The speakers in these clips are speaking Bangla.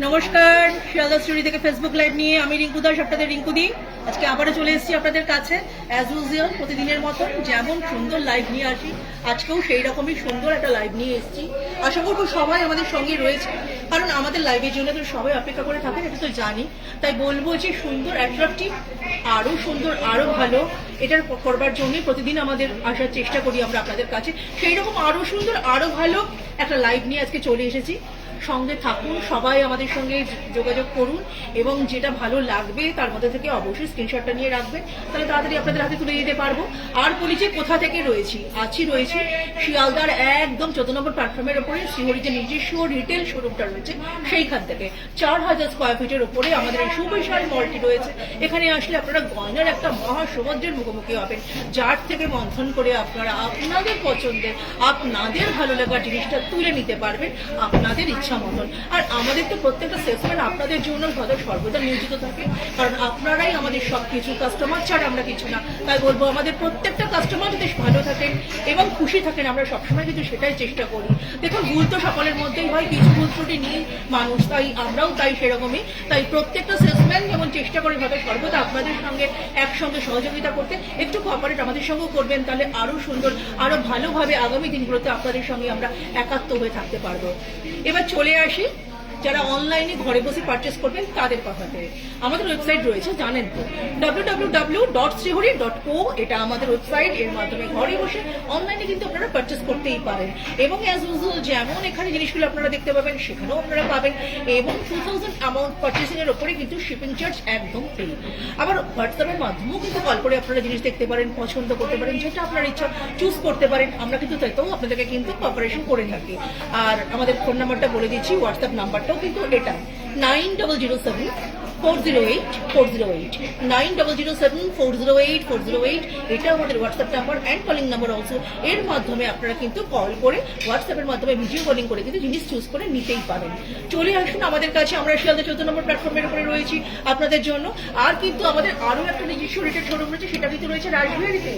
নমস্কার, শিয়ালদা স্টোরি থেকে ফেসবুক লাইভ নিয়ে আমি রিঙ্কু দাস, আপনাদের রিঙ্কুদি। আজকে আবারও চলে এসেছি আপনাদের কাছে অ্যাজ ইউজুয়াল, প্রতিদিনের মতো যেমন সুন্দর লাইভ নিয়ে আসি, আজকেও সেই রকমই সুন্দর একটা লাইভ নিয়ে এসেছি। আশা করবো সবাই আমাদের সঙ্গে রয়েছে, কারণ আমাদের লাইভের জন্য তো সবাই অপেক্ষা করে থাকেন, এটা তো জানি। তাই বলবো যে সুন্দর, অ্যাট্রাকটিভ, আরও সুন্দর, আরও ভালো এটার করবার জন্যই প্রতিদিন আমাদের আসার চেষ্টা করি আমরা আপনাদের কাছে। সেই রকম আরও সুন্দর, আরও ভালো একটা লাইভ নিয়ে আজকে চলে এসেছি। সঙ্গে থাকুন, সবাই আমাদের সঙ্গে যোগাযোগ করুন এবং যেটা ভালো লাগবে তার মধ্যে থেকে অবশ্যই স্ক্রিনশটটা নিয়ে রাখবেন, তাহলে তাড়াতাড়ি আপনাদের হাতে তুলে দিতে পারবো। আর বলি যে কোথা থেকে রয়েছি, রয়েছি শিয়ালদার একদম 14 নম্বর প্ল্যাটফর্মের ওপরে শ্রীহরি যে নিজস্ব রিটেল শোরুমটা রয়েছে সেইখান থেকে 4000 স্কোয়ার ফিটের ওপরে আমাদের এই সুবিশাল মলটি রয়েছে। এখানে আসলে আপনারা গয়নার একটা মহাসমুদ্রের মুখোমুখি হবেন, যার থেকে মন্থন করে আপনারা আপনাদের পছন্দের, আপনাদের ভালো লাগার জিনিসটা তুলে নিতে পারবেন আপনাদের ইচ্ছা মতন। আর আমাদের তো প্রত্যেকটা সেলসম্যান আপনাদের জন্য সর্বদা নিয়োজিত থাকে, কারণ আপনারাই আমাদের সবকিছু, কাস্টমার ছাড়া আমরা কিছু না। তাই বলবো আমাদের প্রত্যেকটা কাস্টমার যদি ভালো থাকেন এবং খুশি থাকেন, আমরা সবসময় কিন্তু সেটাই চেষ্টা করি। দেখুন, ভুল তো সকলের মধ্যেই হয়, কিছু ভুল ত্রুটি নিয়ে মানুষ, তাই আমরাও তাই সেরকমই। তাই প্রত্যেকটা সেলসম্যান যেমন চেষ্টা করে ভাবে সর্বদা আপনাদের সঙ্গে একসঙ্গে সহযোগিতা করতে, একটু কোঅপারেট আমাদের সঙ্গেও করবেন, তাহলে আরো সুন্দর, আরো ভালোভাবে আগামী দিনগুলোতে আপনাদের সঙ্গে আমরা একাত্ম হয়ে থাকতে পারবো। এবার চলে আসি যারা অনলাইনে ঘরে বসে পারচেস করবেন তাদের কথাতে। আমাদের ওয়েবসাইট রয়েছে, জানেন তো, www.srihori.co, এটা আমাদের ওয়েবসাইট। এর মাধ্যমে ঘরে বসে অনলাইনে কিন্তু আপনারা পারচেস করতেই পারেন এবং অ্যাজ ইউজুয়াল যেমন এখানে জিনিসগুলো আপনারা দেখতে পাবেন সেখানেও আপনারা পাবেন, এবং 2000 অ্যামাউন্ট পারচেসিং এর ওপরে কিন্তু শিপিং চার্জ একদম ফ্রি। আবার হোয়াটসঅ্যাপের মাধ্যমেও কিন্তু কল করে আপনারা জিনিস দেখতে পারেন, পছন্দ করতে পারেন, যেটা আপনার ইচ্ছা চুজ করতে পারেন। আমরা কিন্তু তাইতেও আপনাদেরকে কিন্তু কোঅপারেশন করে থাকি। আর আমাদের ফোন নাম্বারটা বলে দিচ্ছি, হোয়াটসঅ্যাপ নাম্বারটাও কিন্তু এটা 9007408408, 9007408408, এটা আমাদের WhatsApp number and calling number also. এর মাধ্যমে আপনারা কিন্তু কল করে, হোয়াটসঅ্যাপের মাধ্যমে ভিডিও কলিং করে কিন্তু জিনিস চুজ করে নিতেই পারেন। চলে আসুন আমাদের কাছে, আমরা শিয়ালদা 14 নম্বর প্ল্যাটফর্মের উপরে রয়েছি আপনাদের জন্য। আর কিন্তু আমাদের আরও একটা নিজস্ব রিটেল শোরুম রয়েছে, সেটা কিন্তু রয়েছে রাসবেরিতে,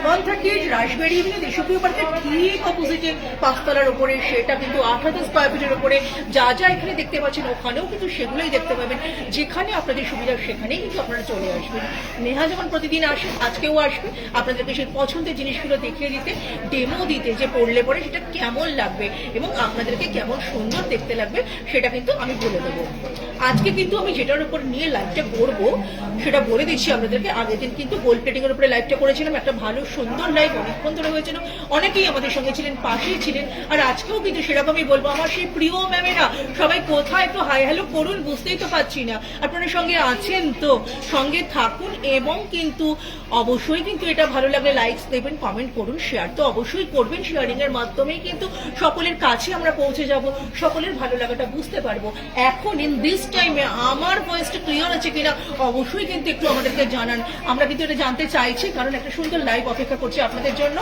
138 রাসবেরি দেশপ্রিয় পার্কের ঠিক অপোজিটে 5 তলার উপরে। সেটা কিন্তু 8000 স্কোয়ার ফিটের উপরে। যা যা এখানে দেখতে পাচ্ছেন ওখানেও কিন্তু সেগুলোই দেখতে পাবেন, যেখানে আপনাদের সুবিধা সেখানেই কিন্তু আপনারা চলে আসবেন। নেহা যেমন প্রতিদিন আসে, আজকেও আসবে আপনাদেরকে সেই পছন্দের জিনিসগুলো দেখিয়ে দিতে, ডেমো দিতে, যে পড়লে পরে সেটা কেমন লাগবে এবং আপনাদেরকে কেমন সুন্দর দেখতে লাগবে সেটা কিন্তু আমি বলে দেবো। আজকে কিন্তু আমি যেটার উপর নিয়ে লাইভটা করবো সেটা বলে দিচ্ছি আপনাদেরকে। আগের দিন কিন্তু গোল্ড প্লেটিং এর উপরে লাইভটা করেছিলাম, একটা ভালো সুন্দর লাইভ, অনেকক্ষণ ধরে হয়েছিল, অনেকেই আমাদের সঙ্গে ছিলেন, পাশেই ছিলেন। আর আজকেও কিন্তু সেরকমই বলবো, আমার সেই প্রিয় ম্যামেরা সবাই কোথায়, একটু হাই হ্যালো করুন, বুঝতেই তো পারছি না আপনাদের সঙ্গে আছেন, তো সঙ্গে থাকুন। এবং কিন্তু অবশ্যই কিন্তু এটা ভালো লাগলে লাইকস দেবেন, কমেন্ট করুন, শেয়ার তো অবশ্যই করবেন। শেয়ারিং এর মাধ্যমেই কিন্তু সকলের কাছে আমরা পৌঁছে যাব, সকলের ভালো লাগাটা বুঝতে পারবো। এখন ইন দিস টাইমে আমার ভয়েসটা ক্লিয়ার আছে কিনা অবশ্যই কিন্তু একটু আমাদেরকে জানান, আমরা কিন্তু এটা জানতে চাইছি, কারণ একটা সুন্দর লাইভ অপেক্ষা করছে আপনাদের জন্য।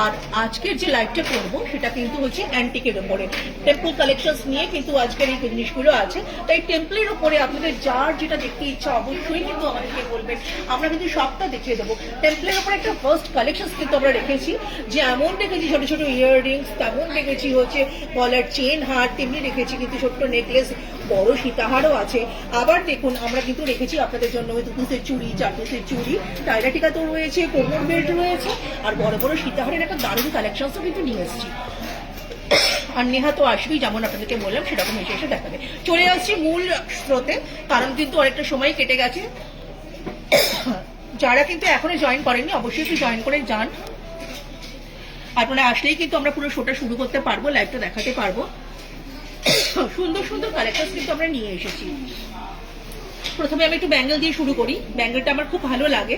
আর আজকের যে লাইভটা করবো সেটা কিন্তু হচ্ছে অ্যান্টিকের উপরে, টেম্পল কালেকশনস নিয়ে কিন্তু আজকের এই জিনিসগুলো আছে। তাই টেম্পলের উপরে আপনাদের যার যেটা দেখতে ইচ্ছা অবশ্যই কিন্তু আমাদেরকে বলবেন, আমরা কিন্তু সবটা দেখিয়ে দেবো। টেম্পলের উপরে একটা ফার্স্ট কালেকশন কিন্তু আমরা রেখেছি, যে এমন রেখেছি ছোট ছোট ইয়াররিংস, তেমন রেখেছি হচ্ছে গলার চেন হার, তেমনি রেখেছি কিন্তু ছোট্ট নেকলেস, বড় সীতাহারও আছে। আবার দেখুন আমরা কিন্তু রেখেছি আপনাদের জন্য 2 পিসের চুড়ি, 4 পিসের চুড়ি, টাইরা টিকা তো রয়েছে, কোমর বেল্ট রয়েছে, আর বড় বড় সীতাহারের একটা দারুণ কালেকশনসও কিন্তু নিয়ে এসেছি। আর নেহা তো আসবেই, যেমন আপনাদেরকে বললাম সেরকম এসে এসে দেখাবে। চলে আসছি মূল স্রোতে, কারণ কিন্তু অনেকটা সময় কেটে গেছে। যারা কিন্তু এখনো জয়েন করেননি অবশ্যই একটু জয়েন করে যান, আপনারা আসলেই কিন্তু আমরা পুরো শোটা শুরু করতে পারবো, লাইভটা দেখাতে পারবো। সুন্দর সুন্দর কালেকশন কিন্তু আমরা নিয়ে এসেছি। প্রথমে আমি একটু ব্যাঙ্গেল দিয়ে শুরু করি, ব্যাঙ্গেলটা আমার খুব ভালো লাগে।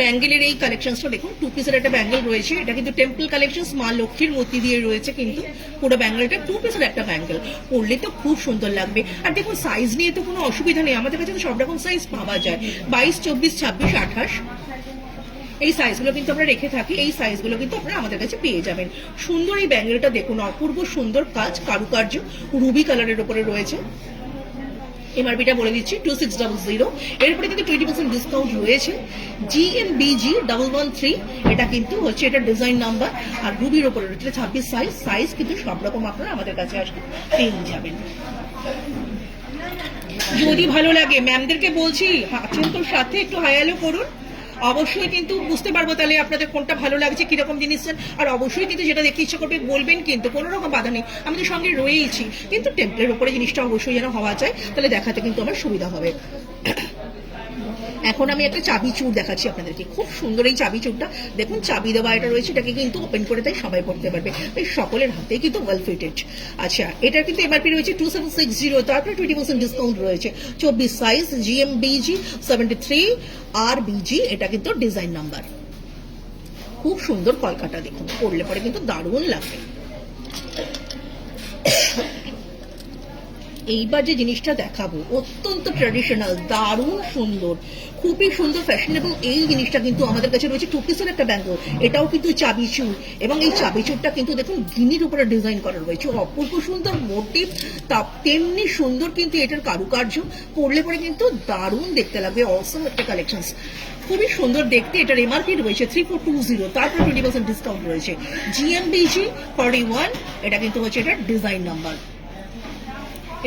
ব্যাঙ্গেলের এই কালেকশনসটা দেখুন, 2 পিসের একটা ব্যাঙ্গেল রয়েছে, এটা কিন্তু টেম্পল কালেকশনস, মা লক্ষ্মীর মূর্তি দিয়ে রয়েছে কিন্তু পুরো ব্যাঙ্গেলটা। 2 পিসের একটা ব্যাঙ্গেল, পরলে তো খুব সুন্দর লাগবে। আর দেখুন সাইজ নিয়ে তো কোনো অসুবিধা নেই, আমাদের কাছে তো সব রকম সাইজ পাওয়া যায়, 22, 24, 26, 28 এই সাইজগুলো কিন্তু আমরা রেখে থাকি। এই সাইজগুলো কিন্তু আপনারা আমাদের কাছে পেয়ে যাবেন। সুন্দর এই ব্যাঙ্গেলটা দেখুন, অপূর্ব সুন্দর কাজ, কারুকার্য, রুবি কালারের উপরে রয়েছে। এমআরপিটা বলে দিচ্ছি 2600। এরপরে কিন্তু 20% ডিসকাউন্ট রয়েছে। GMBG 113, এটা কিন্তু হচ্ছে এটা ডিজাইন নাম্বার, আর রুবির ওপরে রয়েছে 26 সাইজ কিন্তু সব রকম আপনারা আমাদের কাছে আসলে পেয়ে যাবেন। যদি ভালো লাগে, ম্যামদেরকে বলছি আছেন তো সাথে, একটু হায়ালো করুন, অবশ্যই কিন্তু বুঝতে পারবো তাহলে আপনাদের কোনটা ভালো লাগছে, কিরকম জিনিস। আর অবশ্যই কিন্তু যেটা দেখতে ইচ্ছা করবে বলবেন, কিন্তু কোনো রকম বাধা নেই, আমাদের সঙ্গে রয়েইছি, কিন্তু টেম্পলের উপরে জিনিসটা অবশ্যই যেন হওয়া যায়, তাহলে দেখাতে কিন্তু আমার সুবিধা হবে। এখন আমি একটা চাবি চুর দেখাচ্ছি আপনাদেরকে, খুব সুন্দর এই চাবি চুরটা দেখুন, চাবি দেওয়া এটা রয়েছে, এটাকে কিন্তু ওপেন করে তাই সবাই পড়তে পারবে, তাই সকলের হাতেই কিন্তু ওয়েল ফিটেড। আচ্ছা, এটার কিন্তু এমআরপি রয়েছে 2760, তারপরে 20% ডিসকাউন্ট রয়েছে। 24 সাইজ, GMBG 73 RBG, এটা কিন্তু ডিজাইন নাম্বার। খুব সুন্দর কলকাতা, দেখুন পড়লে পরে কিন্তু দারুণ লাগবে। এইবার যে জিনিসটা দেখাবো অত্যন্ত ট্র্যাডিশনাল, দারুণ সুন্দর, খুবই সুন্দর ফ্যাশনেবল। এই জিনিসটা কিন্তু আমাদের কাছে রয়েছে 2 পিসের একটা ব্যাঙ্গল, এটাও কিন্তু চাবি চুর, এবং এই চাবি চুরটা কিন্তু দেখুন গিনির উপরে ডিজাইন করা রয়েছে, অপূর্ব সুন্দর মোটিভ, তেমনি সুন্দর কিন্তু এটার কারুকার্য, পরলে পরে কিন্তু দারুণ দেখতে লাগবে। অসম একটা কালেকশন, খুবই সুন্দর দেখতে। এটার এমআরপি রয়েছে 3420, তারপরে 20% ডিসকাউন্ট রয়েছে। GMBG 41, এটা কিন্তু হচ্ছে এটার ডিজাইন নাম্বার।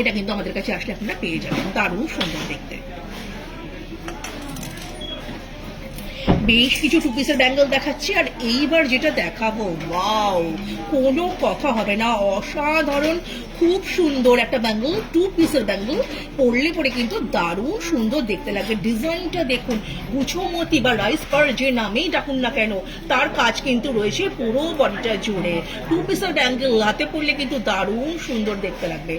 এটা কিন্তু আমাদের কাছে আসলে আপনারা পেয়ে যাবেন, দারুণ সুন্দর দেখতে। বেশ কিছু 2 পিসের ব্যাঙ্গল দেখাচ্ছি, আর এইবার যেটা দেখাবো, ওয়াও, কোনো কথা হবে না, অসাধারণ, খুব সুন্দর একটা ব্যাঙ্গল, 2 পিসের ব্যাঙ্গল, পরলে পরে কিন্তু দারুণ সুন্দর দেখতে লাগবে। ডিজাইনটা দেখুন, গুছোমতি বা রাইস পার যে নামেই ডাকুন না কেন, তার কাজ কিন্তু রয়েছে পুরো বডিটা জুড়ে। 2 পিসের ব্যাঙ্গল হাতে পরলে কিন্তু দারুণ সুন্দর দেখতে লাগবে।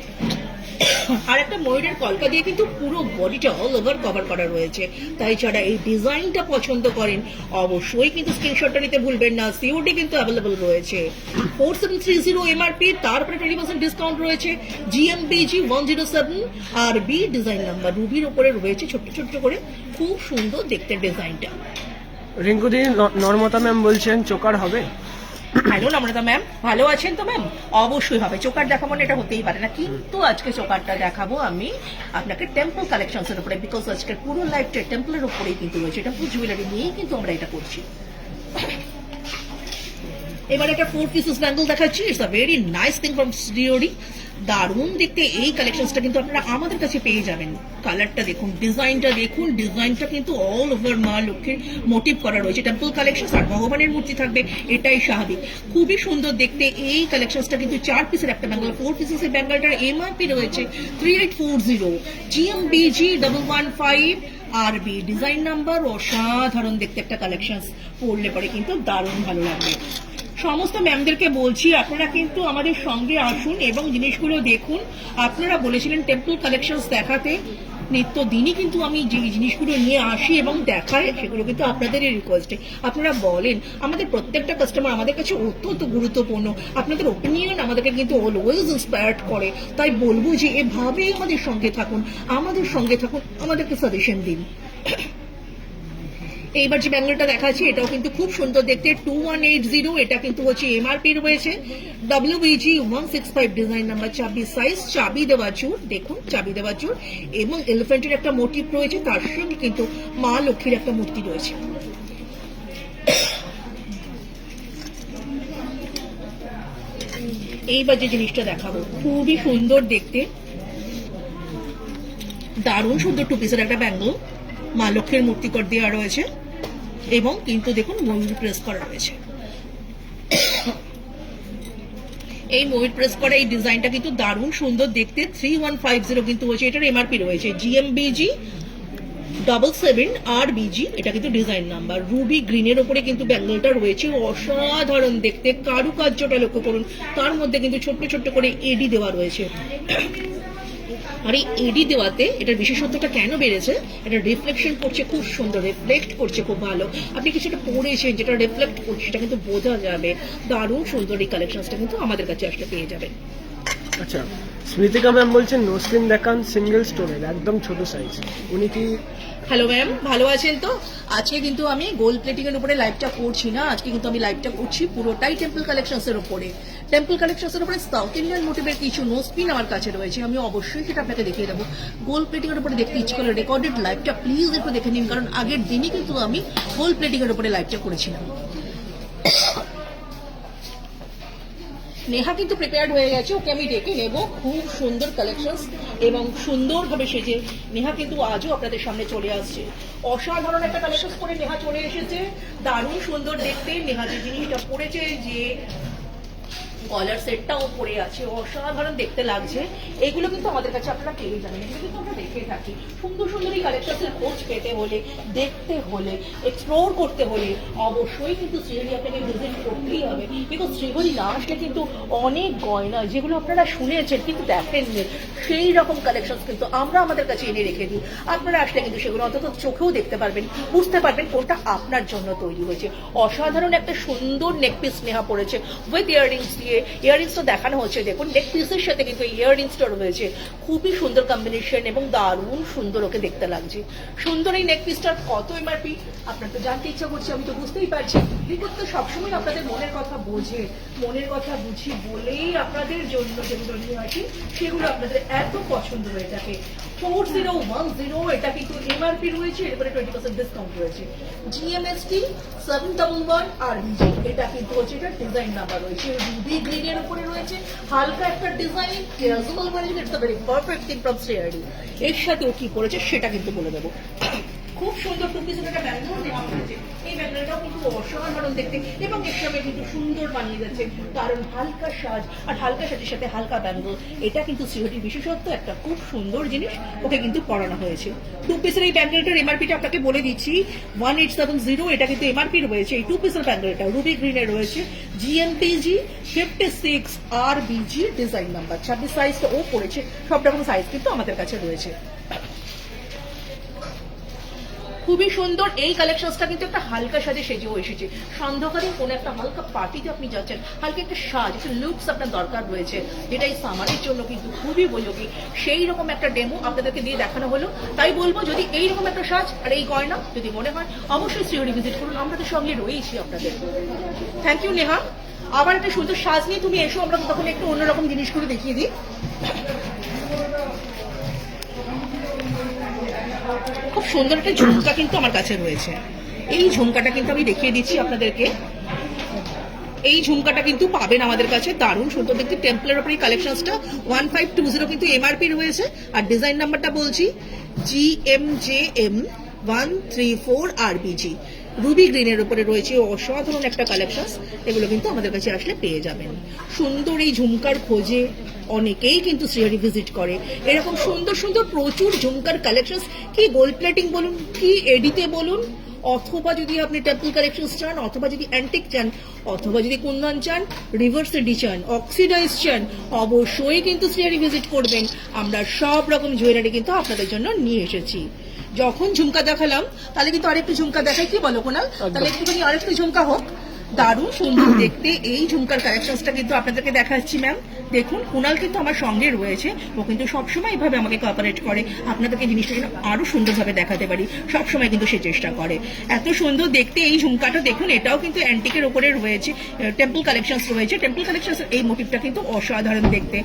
আর একটা ময়ূরের কলকা দিয়ে কিন্তু পুরো বডিটা অল ওভার কভার করা রয়েছে, তাই যারা এই ডিজাইনটা পছন্দ করেন অবশ্যই কিন্তু স্ক্রিনশটটা নিতে ভুলবেন না। সিওডি কিন্তু অ্যাভেলেবল রয়েছে। 4730 এমআরপি, তারপরে 20% ডিসকাউন্ট রয়েছে। GMBG 107 RB ডিজাইন নাম্বার, রুবির উপরে রয়েছে ছোট্ট ছোট্ট করে, খুব সুন্দর দেখতে ডিজাইনটা। রিঙ্কুদি, নর্মতা ম্যাম বলছেন চোকার হবে? হ্যালো নম্রতা ম্যাম, ভালো আছেন তো ম্যাম? অবশ্যই হবে, চোকার দেখাবো না এটা হতেই পারে না, কিন্তু আজকে চোকারটা দেখাবো আমি আপনাকে টেম্পল কালেকশনস এর উপরে, বিকজ আজকের পুরো লাইফটা টেম্পলের উপরেই কিন্তু রয়েছে, টেম্পল জুয়েলারি নিয়েই কিন্তু আমরা এটা করছি। এবার একটা 4 পিসেস ব্যাঙ্গল দেখাচ্ছি, it's a very nice thing from COD, দারুণ দেখতে। এই কালেকশনসটা কিন্তু আপনারা আমাদের কাছে পেয়ে যাবেন। কালারটা দেখুন, ডিজাইনটা দেখুন, ডিজাইনটা কিন্তু অল ওভার মা লক্ষ্মীর মোটিভ করা রয়েছে। টেম্পল কালেকশন আর ভগবানের মূর্তি থাকবে, এটাই স্বাভাবিক, খুবই সুন্দর দেখতে। এই কালেকশনসটা কিন্তু 4 পিসের একটা ব্যাঙ্গল, 4 পিসের ব্যাঙ্গলটার এমআরপি রয়েছে 3840। GMBG 115 RB ডিজাইন নাম্বার, অসাধারণ দেখতে একটা কালেকশন, পড়লে পরে কিন্তু দারুণ ভালো লাগবে। সমস্ত ম্যামদেরকে বলছি আপনারা কিন্তু আমাদের সঙ্গে আসুন এবং জিনিসগুলো দেখুন। আপনারা বলেছিলেন টেম্পল কালেকশনস দেখাতে, নিত্যদিনই কিন্তু আমি যে জিনিসগুলো নিয়ে আসি এবং দেখাই, সেগুলো কিন্তু আপনাদেরই রিকোয়েস্টে। আপনারা বলেন, আমাদের প্রত্যেকটা কাস্টমার আমাদের কাছে অত্যন্ত গুরুত্বপূর্ণ, আপনাদের ওপিনিয়ন আমাদেরকে কিন্তু অলওয়েজ ইন্সপায়ার্ড করে। তাই বলবো যে এভাবেই আমাদের সঙ্গে থাকুন, আমাদেরকে সাজেশন দিন। এইবার যে ব্যাঙ্গলটা দেখাচ্ছি এটাও কিন্তু খুব সুন্দর দেখতে, 2180, এটা কিন্তু হচ্ছে এমআরপি রয়েছে। WBG 165 ডিজাইন নাম্বার, 26 সাইজ, চাবি দেওয়া চুর, দেখুন চাবি দেওয়া চুর, এবং এলিফ্যান্টের একটা মোটিভ রয়েছে, তার সঙ্গে কিন্তু মা লক্ষ্মীর একটা মূর্তি রয়েছে। এইবার যে জিনিসটা দেখাবো, খুবই সুন্দর দেখতে, দারুণ সুন্দর 2 পিসের একটা ব্যাঙ্গল, মা লক্ষ্মীর মূর্তি করে দেওয়া রয়েছে, এবং কিন্তু দেখুন ময়ূর প্রেস করা রয়েছে। এই ময়ূর প্রেস করা এই ডিজাইনটা কিন্তু দারুণ সুন্দর দেখতে। 3150 কিন্তু হচ্ছে, এটার এমআরপি রয়েছে। GMBG 77 RBG, এটা কিন্তু ডিজাইন নাম্বার। রুবি গ্রিনের উপরে কিন্তু ব্যাঙ্গলটা রয়েছে, অসাধারণ দেখতে, কারুকার্যটা লক্ষ্য করুন, তার মধ্যে কিন্তু ছোট্ট ছোট্ট করে এডি দেওয়া রয়েছে। আর এই এডি দেওয়াতে এটার বিশেষত্বটা কেন বেড়েছে, এটা রিফ্লেকশন করছে, খুব সুন্দর রিফ্লেক্ট করছে, খুব ভালো। আপনি কিছুটা পড়েছেন যেটা রিফ্লেক্ট করছে, সেটা কিন্তু বোঝা যাবে, দারুণ সুন্দর। এই কালেকশনসটা কিন্তু আমাদের কাছে আসলে পেয়ে যাবেন। আচ্ছা, স্মৃতিকা ম্যাম বলছেন নো স্ক্রিন দেখান, সিঙ্গেল স্টোরেজ, একদম ছোট সাইজ। উনি কি হ্যালো ম্যাম, ভালো আছেন তো? আজকে কিন্তু আমি গোল্ড প্লেটিং এর উপরে লাইভটা করছি না, আজকে কিন্তু আমি লাইভটা করছি পুরোটাই টেম্পল কালেকশনস এর উপরে। টেম্পল কালেকশনস এর উপরে সাউথ ইন্ডিয়ান মোটিভের কিছু নো স্পিন আমার কাছে রয়েছে, আমি অবশ্যই সেটা আপনাকে দেখিয়ে দেবো। গোল্ড প্লেটিং এর উপরে দেখতে ইচ্ছে করলে রেকর্ডেড লাইভটা প্লিজ একটু দেখে নিন, কারণ আগের দিনই কিন্তু আমি গোল্ড প্লেটিং এর উপরে লাইভটা করেছিলাম। নেহা কিন্তু প্রিপেয়ার্ড হয়ে গেছে, ওকে আমি ডেকে নেব। খুব সুন্দর কালেকশনস এবং সুন্দরভাবে সেজে নেহা কিন্তু আজও আপনাদের সামনে চলে আসছে। অসাধারণ একটা কালেকশনস করে নেহা চলে এসেছে, দারুণ সুন্দর দেখতে। নেহা যে জিনিসটা পরেছে, যে কলার সেটটাও পরে আছে, অসাধারণ দেখতে লাগছে। এগুলো কিন্তু আমাদের কাছে আপনারা পেয়ে যাবেন, এগুলো কিন্তু আমরা দেখে থাকি। সুন্দর সুন্দর এই কালেকশনের খোঁজ পেতে হলে, দেখতে হলে, এক্সপ্লোর করতে হলে অবশ্যই কিন্তু শ্রীহরি আপনাকে ভিজিট করতেই হবে। বিকজ শ্রীহরি না আসলে কিন্তু অনেক গয়না যেগুলো আপনারা শুনেছেন কিন্তু দেখেননি, সেই রকম কালেকশন কিন্তু আমরা আমাদের কাছে এনে রেখে দিই। আপনারা আসলে কিন্তু সেগুলো অন্তত চোখেও দেখতে পারবেন, বুঝতে পারবেন কোনটা আপনার জন্য তৈরি হয়েছে। অসাধারণ একটা সুন্দর নেকপিস নেহা পড়েছে উইথ ইয়াররিংস দিয়ে। ইয়াররিংস তো দেখানো হচ্ছে, দেখুন নেক পিসের সাথে কিন্তু ইয়াররিংসটা রয়েছে, খুবই সুন্দর কম্বিনেশন এবং দারুণ সুন্দর ওকে দেখতে লাগছে। সুন্দর এই নেক পিসটার কত এমআরপি আপনার তো জানতে ইচ্ছা করছে, আমি তো বুঝতেই পারছি। বিকজ তো সবসময় আপনাদের মনের কথা বোঝে, মনের কথা বুঝি বলেই আপনাদের জন্য যেগুলো নিয়ে আসি সেগুলো আপনাদের এত পছন্দ হয়ে থাকে। 4010 এটা কিন্তু এমআরপি রয়েছে, এরপরে 20% ডিসকাউন্ট রয়েছে। জিএমএসটি 711 আর বিজি এটা কিন্তু হচ্ছে, এটা ডিজাইন নাম্বার রয়েছে, রুবি গ্রিন এর উপরে রয়েছে, হালকা একটা design, casual version. It's a very perfect thing from Shreyari. এর সাথেও কি পড়েছে সেটা কিন্তু বলে দেবো। খুব সুন্দর টু পিসের একটা ব্যাঙ্গল দেওয়া হয়েছে, এই ব্যাঙ্গলটাও কিন্তু অসাধারণ দেখতে এবং এর সঙ্গে কিন্তু সুন্দর বানিয়ে যাচ্ছে, কারণ হালকা সাজ আর হালকা সাজের সাথে হালকা ব্যাঙ্গল, এটা কিন্তু শ্রীহরির বিশেষত্ব। একটা খুব সুন্দর জিনিস ওকে কিন্তু পরানো হয়েছে। টু পিসের এই ব্যাঙ্গলটার এমআরপিটা আপনাকে বলে দিচ্ছি 1870, এটা কিন্তু এমআরপি রয়েছে। এই টু পিসের ব্যাঙ্গলটা রুবি গ্রিনে রয়েছে, জিএমপিজি 56 আর বিজি ডিজাইন নাম্বার 26 সাইজটা ও পড়েছে। সব রকম সাইজ কিন্তু আমাদের কাছে রয়েছে। খুবই সুন্দর এই কালেকশনসটা কিন্তু একটা হালকা সাজে সেজেও এসেছে। সন্ধ্যাকালীন কোনো একটা হালকা পার্টিতে আপনি যাচ্ছেন, হালকা একটা সাজ, একটা লুকস আপনার দরকার রয়েছে, যেটা এই সামারের জন্য কিন্তু খুবই উপযোগী। সেই রকম একটা ডেমো আপনাদেরকে দিয়ে দেখানো হলো। তাই বলবো, যদি এইরকম একটা সাজ আর এই গয়না যদি মনে হয়, অবশ্যই শ্রীহরি ভিজিট করুন, আমাদের সঙ্গে রয়েছি আপনাদের। Thank you Neha. আবার একটা সুন্দর সাজ নিয়ে তুমি এসো, আমরা তখন একটু অন্যরকম জিনিসগুলো দেখিয়ে দিই। খুব সুন্দর একটা ঝুমকা কিন্তু আমার কাছে রয়েছে, এই ঝুমকাটা কিন্তু আমি দেখিয়ে দিচ্ছি আপনাদেরকে। এই ঝুমকাটা কিন্তু পাবেন আমাদের কাছে, দারুণ সুন্দর দেখতে। টেম্পলের উপরে কালেকশনসটা 1520 কিন্তু এমআরপি রয়েছে, আর ডিজাইন নাম্বারটা বলছি GMJM 134 RBG। রুবি গ্রিনের উপরে রয়েছে অসাধারণ একটা কালেকশন, এগুলো কিন্তু আমাদের কাছে আসলে পেয়ে যাবেন। সুন্দর এই ঝুমকার খোঁজে অনেকেই কিন্তু শ্রীহরি ভিজিট করে। এরকম সুন্দর সুন্দর প্রচুর ঝুমকার কালেকশন, কি গোল্ড প্লেটিং বলুন, কি এডিতে বলুন, অথবা যদি আপনি টেম্পল কালেকশন চান, অথবা যদি অ্যান্টিক চান, অথবা যদি কুন্দন চান, রিভার্স এডি চান, অক্সিডাইজ চান, অবশ্যই কিন্তু শ্রীহরি ভিজিট করবেন। আমরা সব রকম জুয়েলারি কিন্তু আপনাদের জন্য নিয়ে এসেছি। যখন ঝুমকা দেখালাম তাহলে কিন্তু আরেকটু ঝুমকা দেখাই, কি বলো কোনাল? তাহলে একটুখানি আরেকটু ঝুমকা হোক। দারুণ সুন্দর দেখতে এই ঝুমকার কালেকশনসটা কিন্তু আপনাদেরকে দেখাচ্ছি ম্যাম। দেখুন, কুনাল কিন্তু আমার সঙ্গে রয়েছে, ও কিন্তু সবসময় এইভাবে আমাকে কোঅপারেট করে, আপনাদেরকে জিনিসটা যেন আরো সুন্দরভাবে দেখাতে পারি সবসময় কিন্তু সে চেষ্টা করে। এত সুন্দর দেখতে এই ঝুমকাটা দেখুন, এটাও কিন্তু অ্যান্টিকের উপরে রয়েছে, টেম্পল কালেকশনস রয়েছে। টেম্পল কালেকশনস এই মোটিভটা কিন্তু অসাধারণ দেখতে।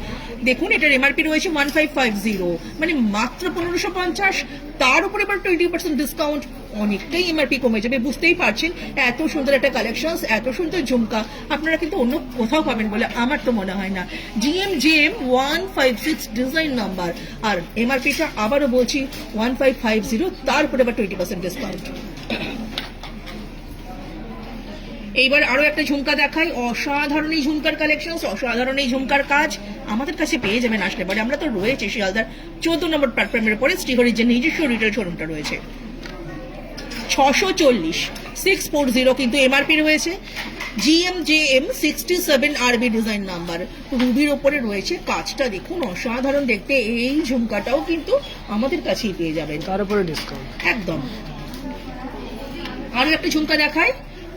দেখুন, এটার এমআরপি রয়েছে 1550, মানে মাত্র 1550, তার উপরে আবার 20% ডিসকাউন্ট, অনেকটাই এমআরপি কমে যাবে, বুঝতেই পারছেন। এত সুন্দর একটা কালেকশন, এত সুন্দর ঝুমকা আপনারা কিন্তু অন্য কোথাও পাবেন বলে আমার তো মনে হয় না। GMJM 156 ডিজাইন নাম্বার, আর এমআরপিটা আবারও বলছি 1550, তার উপরে আবার 20% ডিসকাউন্ট। এইবার আরো একটা ঝুমকা দেখাই, অসাধারণ এই ঝুমকার কালেকশন, অসাধারণ এই ঝুমকার কাজ আমাদের কাছে পেয়ে যাবেন আসলে পরে। আমরা তো রয়েছে শিয়ালদার 14 নম্বর প্ল্যাটফর্মের পরে শ্রীহরির যে নিজস্ব রিটেল শোরুমটা রয়েছে। 640 640 কিন্তু এমআরপি রয়েছে। GMJM 67 RB ডিজাইন নাম্বার, রুবির ওপরে রয়েছে কাজটা দেখুন, অসাধারণ দেখতে। এই ঝুমকাটাও কিন্তু আমাদের কাছেই পেয়ে যাবেন, তার উপরে ডিসকাউন্ট একদম। আরো একটা ঝুমকা দেখাই,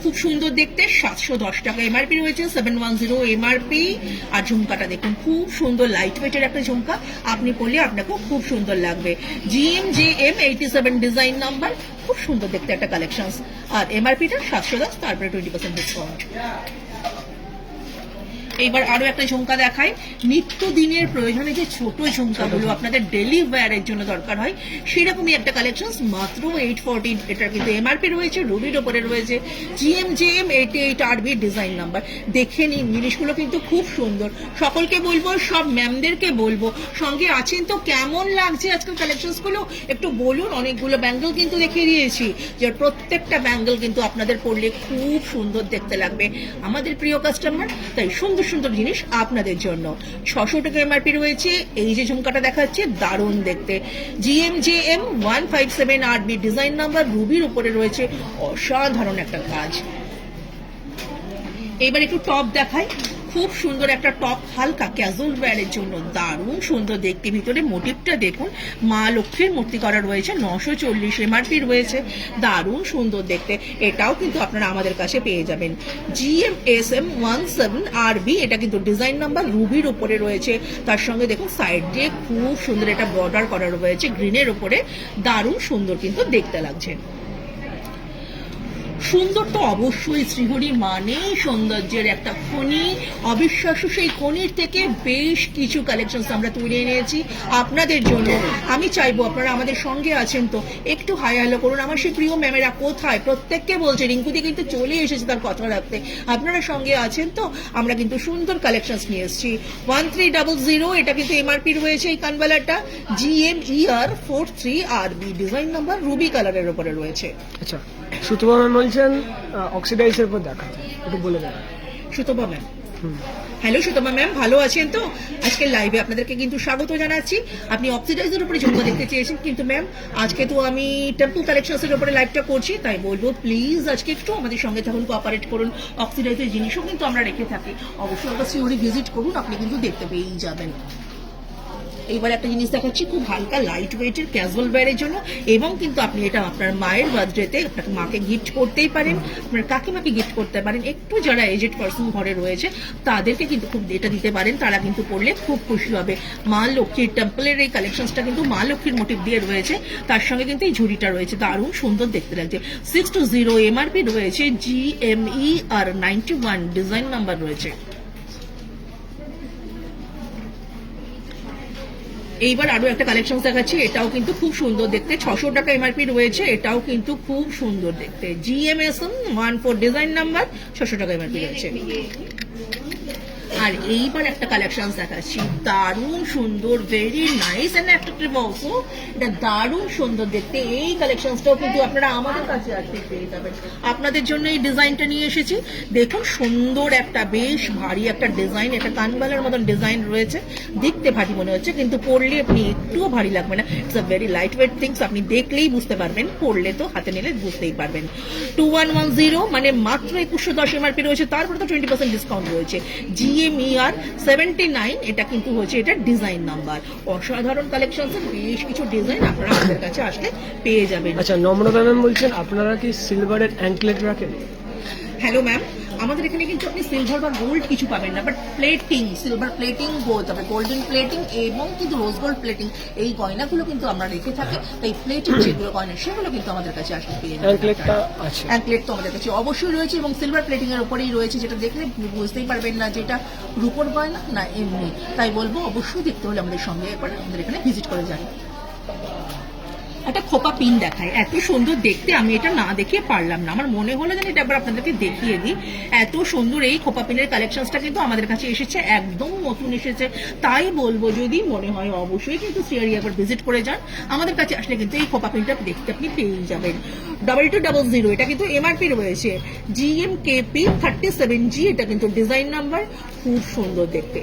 খুব সুন্দর দেখতে, 710 টাকা এমআরপি রয়েছে, 710 এমআরপি। আর ঝুমকাটা দেখুন, খুব সুন্দর লাইট ওয়েটের একটা ঝুমকা, আপনি পরলে আপনাকেও খুব সুন্দর লাগবে। GMJM 87 ডিজাইন নাম্বার, খুব সুন্দর দেখতে একটা কালেকশন। আর এমআরপিটা 710, তারপরে 20% ডিসকাউন্ট। এইবার আরো একটা ঝুমকা দেখাই। নিত্যদিনের প্রয়োজনে যে ছোট ঝুমকাগুলো আপনাদের ডেলি ওয়্যারের জন্য দরকার হয়, সেরকমই একটা কালেকশন, মাত্র 840। এটা কিন্তু এমআরপি রয়েছে, রুবির ওপরে রয়েছে, GMJM 88 RB ডিজাইন নাম্বার। দেখে নিন, জিনিসগুলো কিন্তু খুব সুন্দর। সকলকে বলবো, সব ম্যামদেরকে বলবো, সঙ্গে আছেন তো, কেমন লাগছে আজকাল কালেকশনস গুলো একটু বলুন। অনেকগুলো ব্যাঙ্গেল কিন্তু দেখিয়ে দিয়েছি, যে প্রত্যেকটা ব্যাঙ্গেল কিন্তু আপনাদের পরলে খুব সুন্দর দেখতে লাগবে আমাদের প্রিয় কাস্টমার। তাই সুন্দর সুন্দর জিনিস আপনাদের জন্য। 600 টাকা এমআরপি রয়েছে। এই যে ঝুমকাটা দেখাচ্ছে, দারুণ দেখতে, GMJM 157 RB ডিজাইন নাম্বার, রুবির উপরে রয়েছে, অসাধারণ একটা কাজ। এবার একটু টপ দেখাই। খুব সুন্দর একটা টপ, হালকা ক্যাজুয়াল ওয়্যারের জন্য দারুণ সুন্দর দেখতে। ভিতরে মোটিভটা দেখুন, মা লক্ষ্মীর মূর্তি করা রয়েছে, 940 এমআরপি রয়েছে, দারুণ সুন্দর দেখতে। এটাও কিন্তু আপনারা আমাদের কাছে পেয়ে যাবেন। GMSM 17 RB, এটা কিন্তু ডিজাইন নাম্বার, রুবির উপরে রয়েছে। তার সঙ্গে দেখুন সাইড দিয়ে খুব সুন্দর একটা বর্ডার করা রয়েছে গ্রিনের উপরে, দারুণ সুন্দর কিন্তু দেখতে লাগছে। সুন্দর তো অবশ্যই, শ্রীহরি মানেই সৌন্দর্যের একটা খনি, অবিশ্বাস্য। সেই খনির থেকে বেশ কিছু কালেকশন আমরা তুলে এনেছি আপনাদের জন্য। আমি চাইবো আপনারা আমাদের সঙ্গে আছেন তো, একটু হাই হ্যালো করুন। আমার সেই প্রিয় ম্যামেরা কোথায়, প্রত্যেককে বলছে, রিঙ্কুদি কিন্তু চলে এসেছে তার কথা রাখতে। আপনারা সঙ্গে আছেন তো, আমরা কিন্তু সুন্দর কালেকশন নিয়ে এসেছি। 1300, এটা কিন্তু এমআরপি রয়েছে এই কানবালাটা, GMER 43 RB design number, Ruby কালারের উপরে রয়েছে। আচ্ছা, সুতপা ম্যাম বলছেন অক্সিডাইজের উপর দেখাতে, একটু বলে দেন। Sutapa ma'am, hello Sutapa ma'am, ভালো আছেন তো? আজকে লাইভে আপনাদেরকে কিন্তু স্বাগত জানাচ্ছি। আপনি অক্সিডাইজের উপরে ঝুমকা দেখতে চেয়েছেন, কিন্তু ম্যাম আজকে তো আমি টেম্পল কালেকশনসের উপরে লাইভটা করছি, তাই বলবো প্লিজ আজকে একটু আমাদের সঙ্গে থাকুন, কোঅপারেট করুন। অক্সিডাইজের জিনিসও কিন্তু আমরা রেখে থাকি, অবশ্যই একটা সিওরি ভিজিট করুন, আপনি কিন্তু দেখতে পেয়েই যাবেন। এইবার একটা জিনিস দেখাচ্ছি, খুব হালকা লাইট ওয়েটের ক্যাজুয়াল ওয়্যারের জন্য, এবং কিন্তু আপনি এটা আপনার মায়ের বার্থডেতে আপনার মাকে গিফট করতেই পারেন, আপনার কাকিমাকে গিফট করতে পারেন। একটু যারা এজেড পার্সন ঘরে রয়েছে তাদেরকে কিন্তু খুব এটা দিতে পারেন, তারা কিন্তু পড়লে খুব খুশি হবে। মা লক্ষ্মীর টেম্পলের এই কালেকশনসটা কিন্তু মা লক্ষ্মীর মোটিভ দিয়ে রয়েছে, তার সঙ্গে কিন্তু এই ঝুড়িটা রয়েছে, দারুণ সুন্দর দেখতে লাগছে। 620 এমআরপি রয়েছে, GMER 91 ডিজাইন নাম্বার রয়েছে। এইবার আরো একটা কালেকশন দেখাচ্ছি, এটাও কিন্তু খুব সুন্দর দেখতে, 600 টাকা এমআরপি রয়েছে, এটাও কিন্তু খুব সুন্দর দেখতে। GMSM 14 ডিজাইন নাম্বার, 600 টাকা এমআরপি রয়েছে। আর এইবার একটা কালেকশন দেখাচ্ছি, দারুণ সুন্দর, very nice and attractive also. এটা দারুণ সুন্দর দেখতে। এই কালেকশনসটাও কিন্তু আপনারা আমাদের কাছে আসতে পেয়ে যাবেন। আপনাদের জন্য এই ডিজাইনটা নিয়ে এসেছি। দেখুন সুন্দর একটা, বেশ ভারী একটা ডিজাইন, এটা কানবালার মতন ডিজাইন রয়েছে, দেখতে ভারী মনে হচ্ছে, কিন্তু পরলে আপনি একটুও ভারী লাগবে না। It's a very light weight things, আপনি দেখলেই বুঝতে পারবেন, পরলে তো হাতে নিলে বুঝতেই পারবেন। 2110 মানে মাত্র 2110 এমআরপি রয়েছে, তারপরে তো 20% ডিসকাউন্ট রয়েছে। GMER 79, এটা কিন্তু হচ্ছে এটা ডিজাইন নাম্বার। অসাধারণ কালেকশন, বেশ কিছু ডিজাইন আপনারা আমাদের কাছে আসলে পেয়ে যাবেন। আচ্ছা, নম্রতা ম্যাম বলছেন আপনারা কি সিলভারের অ্যাঙ্কলেট রাখেন? হ্যালো ম্যাম, আমাদের এখানে কিন্তু আপনি সিলভার বা গোল্ড কিছু পাবেন না, but plating, silver plating, gold, তবে গোল্ডেন প্লেটিং এবং কিন্তু রোজ গোল্ড প্লেটিং, এই গয়নাগুলো কিন্তু আমরা রেখে থাকি। তাই প্লেটিং যেগুলো গয়না সেগুলো কিন্তু আমাদের কাছে আসলে পেয়ে যাবেন। অ্যাঙ্কলেটটা আছে? অ্যাঙ্কলেট তো আমাদের কাছে অবশ্যই রয়েছে, এবং সিলভার প্লেটিং এর উপরেই রয়েছে, যেটা দেখলে বুঝতেই পারবেন না যেটা রূপোর গয়না না এমনি। তাই বলবো অবশ্যই দেখতে হলে আমাদের সঙ্গে একবার আমাদের এখানে ভিজিট করে যান। একটা খোপা পিন দেখায়, এত সুন্দর দেখতে, আমি এটা না দেখে পারলাম না, আমার মনে হলো যেন এটা একবার আপনাদেরকে দেখিয়ে দিই। এত সুন্দর এই খোপা পিনের কালেকশনসটা কিন্তু আমাদের কাছে এসেছে, একদম নতুন এসেছে। তাই বলবো যদি মনে হয় অবশ্যই কিন্তু সিআরি একবার ভিজিট করে যান, আমাদের কাছে আসলে কিন্তু এই খোপা পিনটা দেখতে আপনি পেয়ে যাবেন। 2200, এটা কিন্তু এমআরপি রয়েছে। GMKP 37G, এটা কিন্তু ডিজাইন নাম্বার, খুব সুন্দর দেখতে।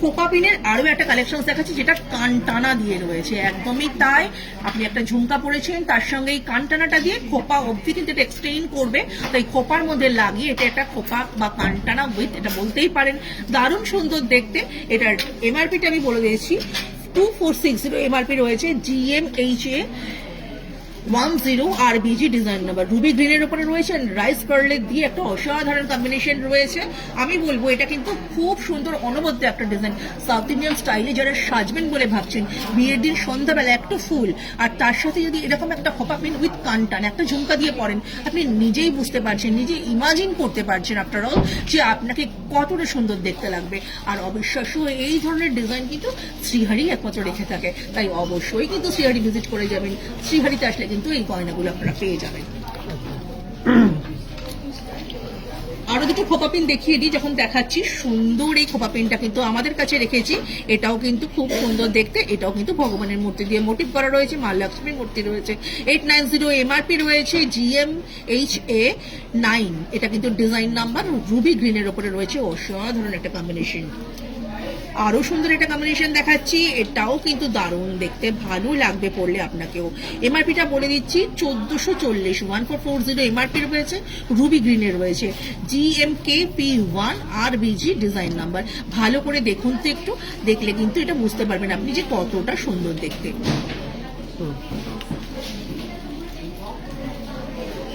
খোপা পিনের আরো একটা কালেকশন দেখাচ্ছি, যেটা কানটানা দিয়ে রয়েছে, একদমই তাই। আপনি একটা ঝুমকা পরেছেন, তার সঙ্গে এই কানটানাটা দিয়ে খোপা অবধি কিন্তু এটা এক্সটেইন করবে, তাই খোপার মধ্যে লাগিয়ে এটা একটা খোপা বা কানটানা উইথ, এটা বলতেই পারেন, দারুণ সুন্দর দেখতে। এটার এমআরপিটা আমি বলে দিয়েছি, 2460 এমআরপি রয়েছে, GMHA 10 RBG design number, Ruby গ্রিনের উপরে রয়েছে, রাইস পার্লে দিয়ে একটা অসাধারণ কম্বিনেশন রয়েছে। আমি বলবো এটা কিন্তু খুব সুন্দর অনবদ্য একটা ডিজাইন। সাউথ ইন্ডিয়ান স্টাইলে যারা সাজবেন বলে ভাবছেন, বিয়ের দিন সন্ধ্যাবেলা একটা ফুল আর তার সাথে যদি এরকম একটা খোপা পিন উইথ কানটান একটা ঝুমকা দিয়ে পরেন, আপনি নিজেই বুঝতে পারছেন, নিজেই ইমাজিন করতে পারছেন আফটার অল যে আপনাকে কতটা সুন্দর দেখতে লাগবে। আর অবিশ্বাস্য এই ধরনের ডিজাইন কিন্তু শ্রীহারি একমাত্র রেখে থাকে, তাই অবশ্যই কিন্তু শ্রীহারি ভিজিট করে যাবেন। শ্রীহারিতে আসলে কিন্তু এই গয়নাগুলো আপনারা পেয়ে যাবেন। আরো দুটো খোপা পিন দেখিয়ে দিই যখন দেখাচ্ছি। সুন্দর এই খোপা পিনটা কিন্তু আমাদের কাছে রেখেছি, এটাও কিন্তু খুব সুন্দর দেখতে। এটাও কিন্তু ভগবানের মূর্তি দিয়ে মোটিভ করা রয়েছে, মা লক্ষ্মীর মূর্তি রয়েছে। 890 এমআরপি রয়েছে, GMHA 9, এটা কিন্তু ডিজাইন নাম্বার, রুবি গ্রিনের উপরে রয়েছে। অসাধারণ একটা কম্বিনেশন। আরো সুন্দর একটা কম্বিনেশন দেখাচ্ছি, এটাও কিন্তু দারুণ দেখতে, ভালো লাগবে পরলে আপনাকেও। এমআরপিটা বলে দিচ্ছি 1440, 1440 এমআরপি রয়েছে, রুবি গ্রিনের রয়েছে, GMKP1 RBG ডিজাইন নাম্বার। ভালো করে দেখুন তো একটু, দেখলে কিন্তু এটা বুঝতে পারবেন আপনি যে কতটা সুন্দর দেখতে।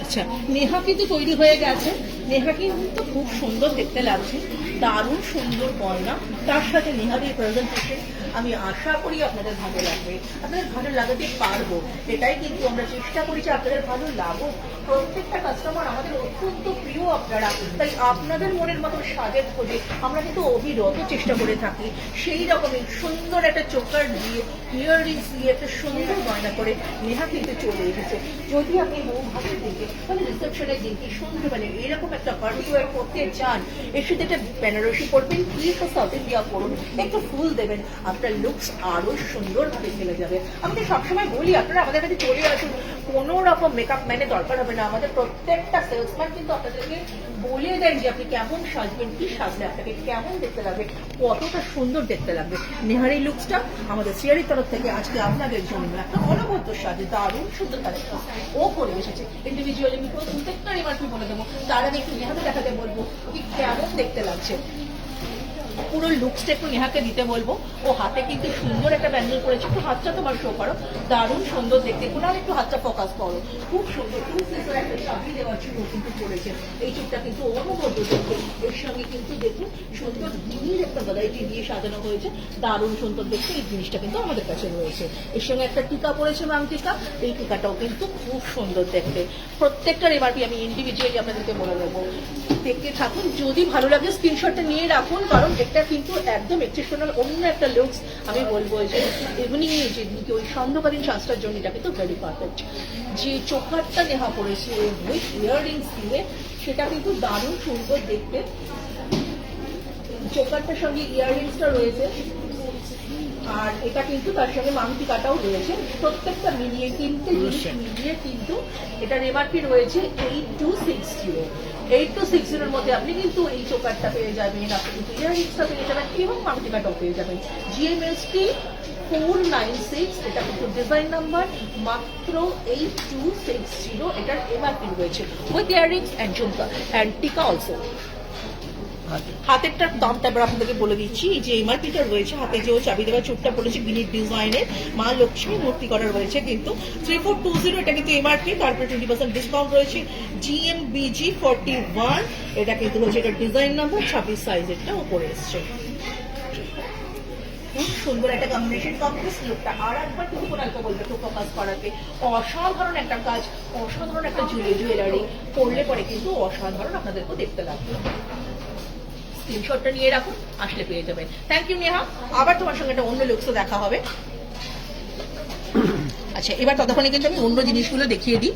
আচ্ছা, নেহা কিন্তু তৈরি হয়ে গেছে। নেহা কিন্তু খুব সুন্দর দেখতে লাগছে, দারুণ সুন্দর গয়না, তার সাথে নেহাদের প্রেজেন্টেশন। আমি আশা করি আপনাদের ভালো লাগবে, আপনাদের ভালো লাগাতে পারবো, এটাই কিন্তু আমরা চেষ্টা করি যে আপনাদের ভালো লাগুক। প্রত্যেকটা কাস্টমার আমাদের অত্যন্ত প্রিয় আপনারা, তাই আপনাদের মনের মতো সাজের খোঁজে আমরা কিন্তু অবিরত চেষ্টা করে থাকি। সেই রকমই সুন্দর একটা চোকার দিয়ে, ইয়াররিংস দিয়ে একটা সুন্দর গয়না করে নেহা কিন্তু চলে এসেছে। যদি আপনি বউ ভাতের দিকে মানে রিসেপশনের দিনকে সন্ধ্যেবেলা এরকম একটা পার্টি ওয়্যার করতে চান, এর সাথে একটা বেনারসি পরবেন, প্লিজ সাউথ ইন্ডিয়া করুন, একটু ফুল দেবেন, আপনার লুকস আরো সুন্দরভাবে ফেলে যাবে। আমি তো সবসময় বলি আপনারা আমাদের কাছে চলে আসুন, কোনো রকম মেকআপ ম্যানের দরকার হবে না। আমাদের প্রত্যেকটা সেলসম্যান কিন্তু আপনাদেরকে বলে দেন যে আপনি কেমন সাজবেন, কি সাজলে আপনাকে কেমন দেখতে লাগবে, কতটা সুন্দর দেখতে লাগবে। নেহার এই লুকসটা আমাদের সিআরির তরফ থেকে আজকে আপনাদের জন্য একটা অনবদ্য সাজে দারুণ সুন্দর কালেকশন ও করে এসেছে। ইন্ডিভিজুয়ালি আমি প্রত্যেকটা এমআরপি বলে দেবো, তার আগে একটু নেহাকে দেখাতে বলবো কি কেমন দেখতে লাগছে। পুরো লুকসটা একটু নেহাকে দিতে বলবো। ও হাতে কিন্তু সুন্দর একটা ব্যান্ডেল করেছে, একটু হাতটা তোমার শো করো, দারুণ সুন্দর দেখতে। কোনো একটু হাতটা ফোকাস করো, খুব সুন্দর। খুব সুন্দর একটা চাবি দেওয়ার জন্য কিন্তু করেছে। এই চুপটা কিন্তু অনবদ্য দেখতে, এর সঙ্গে কিন্তু দেখুন সুন্দর দিনের একটা ভ্যারাইটি দিয়ে সাজানো হয়েছে, দারুণ সুন্দর দেখতে। এই জিনিসটা কিন্তু আমাদের কাছে রয়েছে। এর সঙ্গে একটা টিকা পড়েছে ম্যাম টিকা, এই টিকাটাও কিন্তু খুব সুন্দর দেখতে। প্রত্যেকটার এমআরপি আমি ইন্ডিভিজুয়ালি আপনাদেরকে বলে দেবো, দেখতে থাকুন। যদি ভালো লাগে স্ক্রিনশটটা নিয়ে রাখুন, কারণ এটা কিন্তু একদম এক্সেপশনাল অন্য একটা লুকস। আমি বলবো যে ইভিনিং যেদিনকে ওই সন্ধ্যাকালীন সাজটার জন্য এটা কিন্তু ভেরি পারফেক্ট। যে চোখারটা নেহা পড়েছে উইথ ইয়াররিংস দিয়ে, সেটা কিন্তু দারুণ সুন্দর দেখতে। চোখারটার সঙ্গে ইয়াররিংসটা রয়েছে, আর এটা কিন্তু তার সঙ্গে মাংটি কাটাও রয়েছে। প্রত্যেকটা মিলিয়ে তিনটে জিনিস মিলিয়ে কিন্তু এটার এমআরপি রয়েছে 8260। 8260 মধ্যে আপনি কিন্তু এই চোকারটা পেয়ে যাবেন, আপনি কিন্তু ইয়াররিংসটা পেয়ে যাবেন এবং মাংটি কাটাও পেয়ে যাবেন। GMST 496, এটা কিন্তু ডিজাইন নাম্বার, মাত্র 8260 এটার এমআরপি রয়েছে with earrings and jhumka and টিকা অলসো। হাতেরটার দামটা এবার আপনাদেরকে বলে দিচ্ছি। এই যে এমআরপিটা রয়েছে, হাতে যে চাবি দেওয়া চোখটা পড়েছে বিনিট ডিজাইনের, মা লক্ষ্মী মূর্তি করা রয়েছে কিন্তু 3420, এটা কিন্তু এমআরপি, তারপরে 20% ডিসকাউন্ট রয়েছে। GMBG 41, এটা কিন্তু হচ্ছে এটা ডিজাইন নাম্বার, 26 সাইজেরটা উপরে এসছে। খুব সুন্দর একটা কম্বিনেশন, কমপ্লিট লুকটা আর একবার কিন্তু কোনালকে বলবে একটু ফোকাস করাতে। অসাধারণ একটা কাজ, অসাধারণ একটা জুয়েলারি পরলে পরে কিন্তু অসাধারণ আপনাদেরকেও দেখতে লাগবে। স্ক্রিনশটটা নিয়ে রাখুন, আসলে পেয়ে যাবেন। থ্যাংক ইউ নেহা, আবার তোমার সঙ্গে একটা অন্য লুকসও দেখা হবে। আচ্ছা, এবার ততক্ষণে কিন্তু আমি অন্য জিনিসগুলো দেখিয়ে দিই।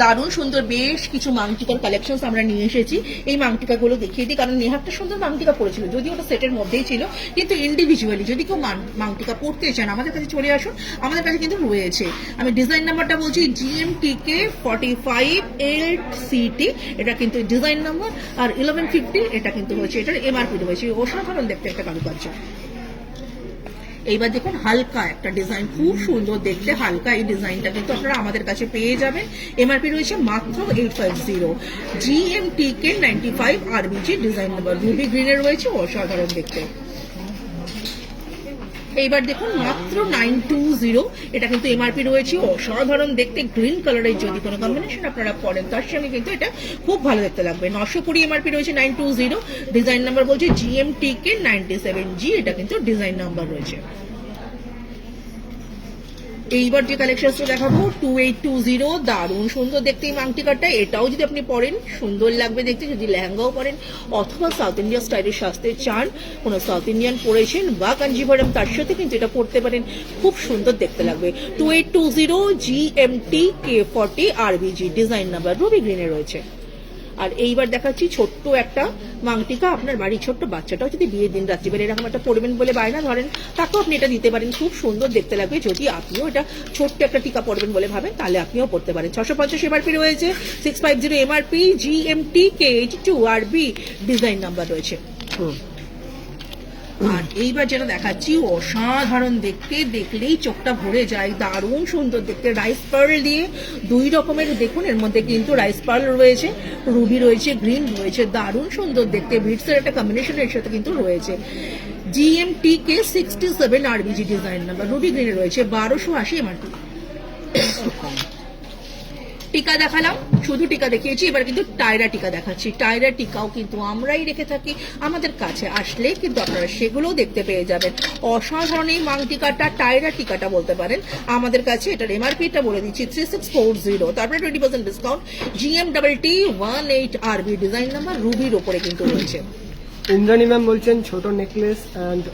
দারুণ সুন্দর বেশ কিছু মাংটিকার কালেকশন আমরা নিয়ে এসেছি। এই মাংটিকাগুলো দেখিয়ে দিই, কারণ নেহা একটা সুন্দর মাংটিকা পড়েছিল, যদি ওটা সেটের মধ্যেই ছিল, কিন্তু ইন্ডিভিজুয়ালি যদি কেউ মাংটিকা পড়তে চান আমাদের কাছে চলে আসুন, আমাদের কাছে কিন্তু রয়েছে। আমি ডিজাইন নাম্বারটা বলছি GMTK 458CT, এটা কিন্তু ডিজাইন নাম্বার, আর 1150 এটা কিন্তু হচ্ছে এটার এমআরপি রয়েছে। অসাধারণ দেখতে একটা কারুকার্য। এইবার দেখুন হালকা একটা ডিজাইন, খুব সুন্দর দেখতে হালকা এই ডিজাইনটা কিন্তু আপনারা আমাদের কাছে পেয়ে যাবেন। এমআরপি রয়েছে মাত্র 850। GMTK 95 RBG design number, Ruby গ্রিনের রয়েছে, অসাধারণ দেখতে। এইবার দেখুন মাত্র 920, এটা কিন্তু এমআরপি রয়েছে। অসাধারণ দেখতে গ্রিন কালারের যদি কোনো কম্বিনেশন আপনারা পরেন তার সঙ্গে কিন্তু এটা খুব ভালো দেখতে লাগবে। 920 এমআরপি রয়েছে 920। ডিজাইন নাম্বার বলছে GMTK 97G, এটা কিন্তু ডিজাইন নাম্বার রয়েছে। এইবার যে কালেকশনটা দেখাবো 2820, দারুণ সুন্দর দেখতে এই মাংটিকারটা। এটাও যদি আপনি পরেন সুন্দর লাগবে দেখতে, যদি লেহেঙ্গাও পরেন অথবা সাউথ ইন্ডিয়ান স্টাইলের সাজতে চান, কোনো সাউথ ইন্ডিয়ান পরেছেন বা কাঞ্জিভারম তার সাথে কিন্তু এটা পরতে পারেন, খুব সুন্দর দেখতে লাগবে। 2820 GMTK40 RBG, design number ruby গ্রিনে রয়েছে। আর এইবার দেখাচ্ছি ছোট্ট একটা মাংটিকা, আপনার বাড়ির ছোট্ট বাচ্চাটাও যদি বিয়ের দিন রাত্রিবেলা এরকম একটা পরবেন বলে বায়না ধরেন, তাকেও আপনি এটা দিতে পারেন, খুব সুন্দর দেখতে লাগবে। যদি আপনিও এটা ছোট্ট একটা টিকা পরবেন বলে ভাবেন তাহলে আপনিও পরতে পারেন। 650 এমআরপি রয়েছে, 650 MRP, GMTK82 RB, design number রয়েছে। আর এইবার যেটা দেখাচ্ছি অসাধারণ দেখতে, দেখলেই চোখটা ভরে যায়, দারুণ সুন্দর দেখতে। রাইস পার্ল দিয়ে 2 রকমের দেখুন, এর মধ্যে কিন্তু রাইস পার্ল রয়েছে, রুবি রয়েছে, গ্রিন রয়েছে, দারুণ সুন্দর দেখতে। বিটসের একটা কম্বিনেশন এর সাথে কিন্তু রয়েছে। GMTK 67 RBG, design number ruby গ্রিনে রয়েছে। 1280 এমআরপি। টিকা দেখালাম, শুধু টিকা দেখিয়েছি, এবার কিন্তু টায়রা টিকা দেখাচ্ছি। টায়রা টিকাও কিন্তু আমরাই রেখে থাকি, আমাদের কাছে আসলে কিন্তু আপনারা সেগুলোও দেখতে পেয়ে যাবেন। অসাধারণ এই মাং টিকাটা, টায়রা টিকাটা বলতে পারেন আমাদের কাছে। এটার এমআরপিটা বলে দিচ্ছি 3640, তারপরে 20% discount. GMTT 18 RB, design number রুবির ওপরে কিন্তু রয়েছে। ইন্দ্রাণী ম্যাম বলছেন ছোট নেকলেস অ্যান্ড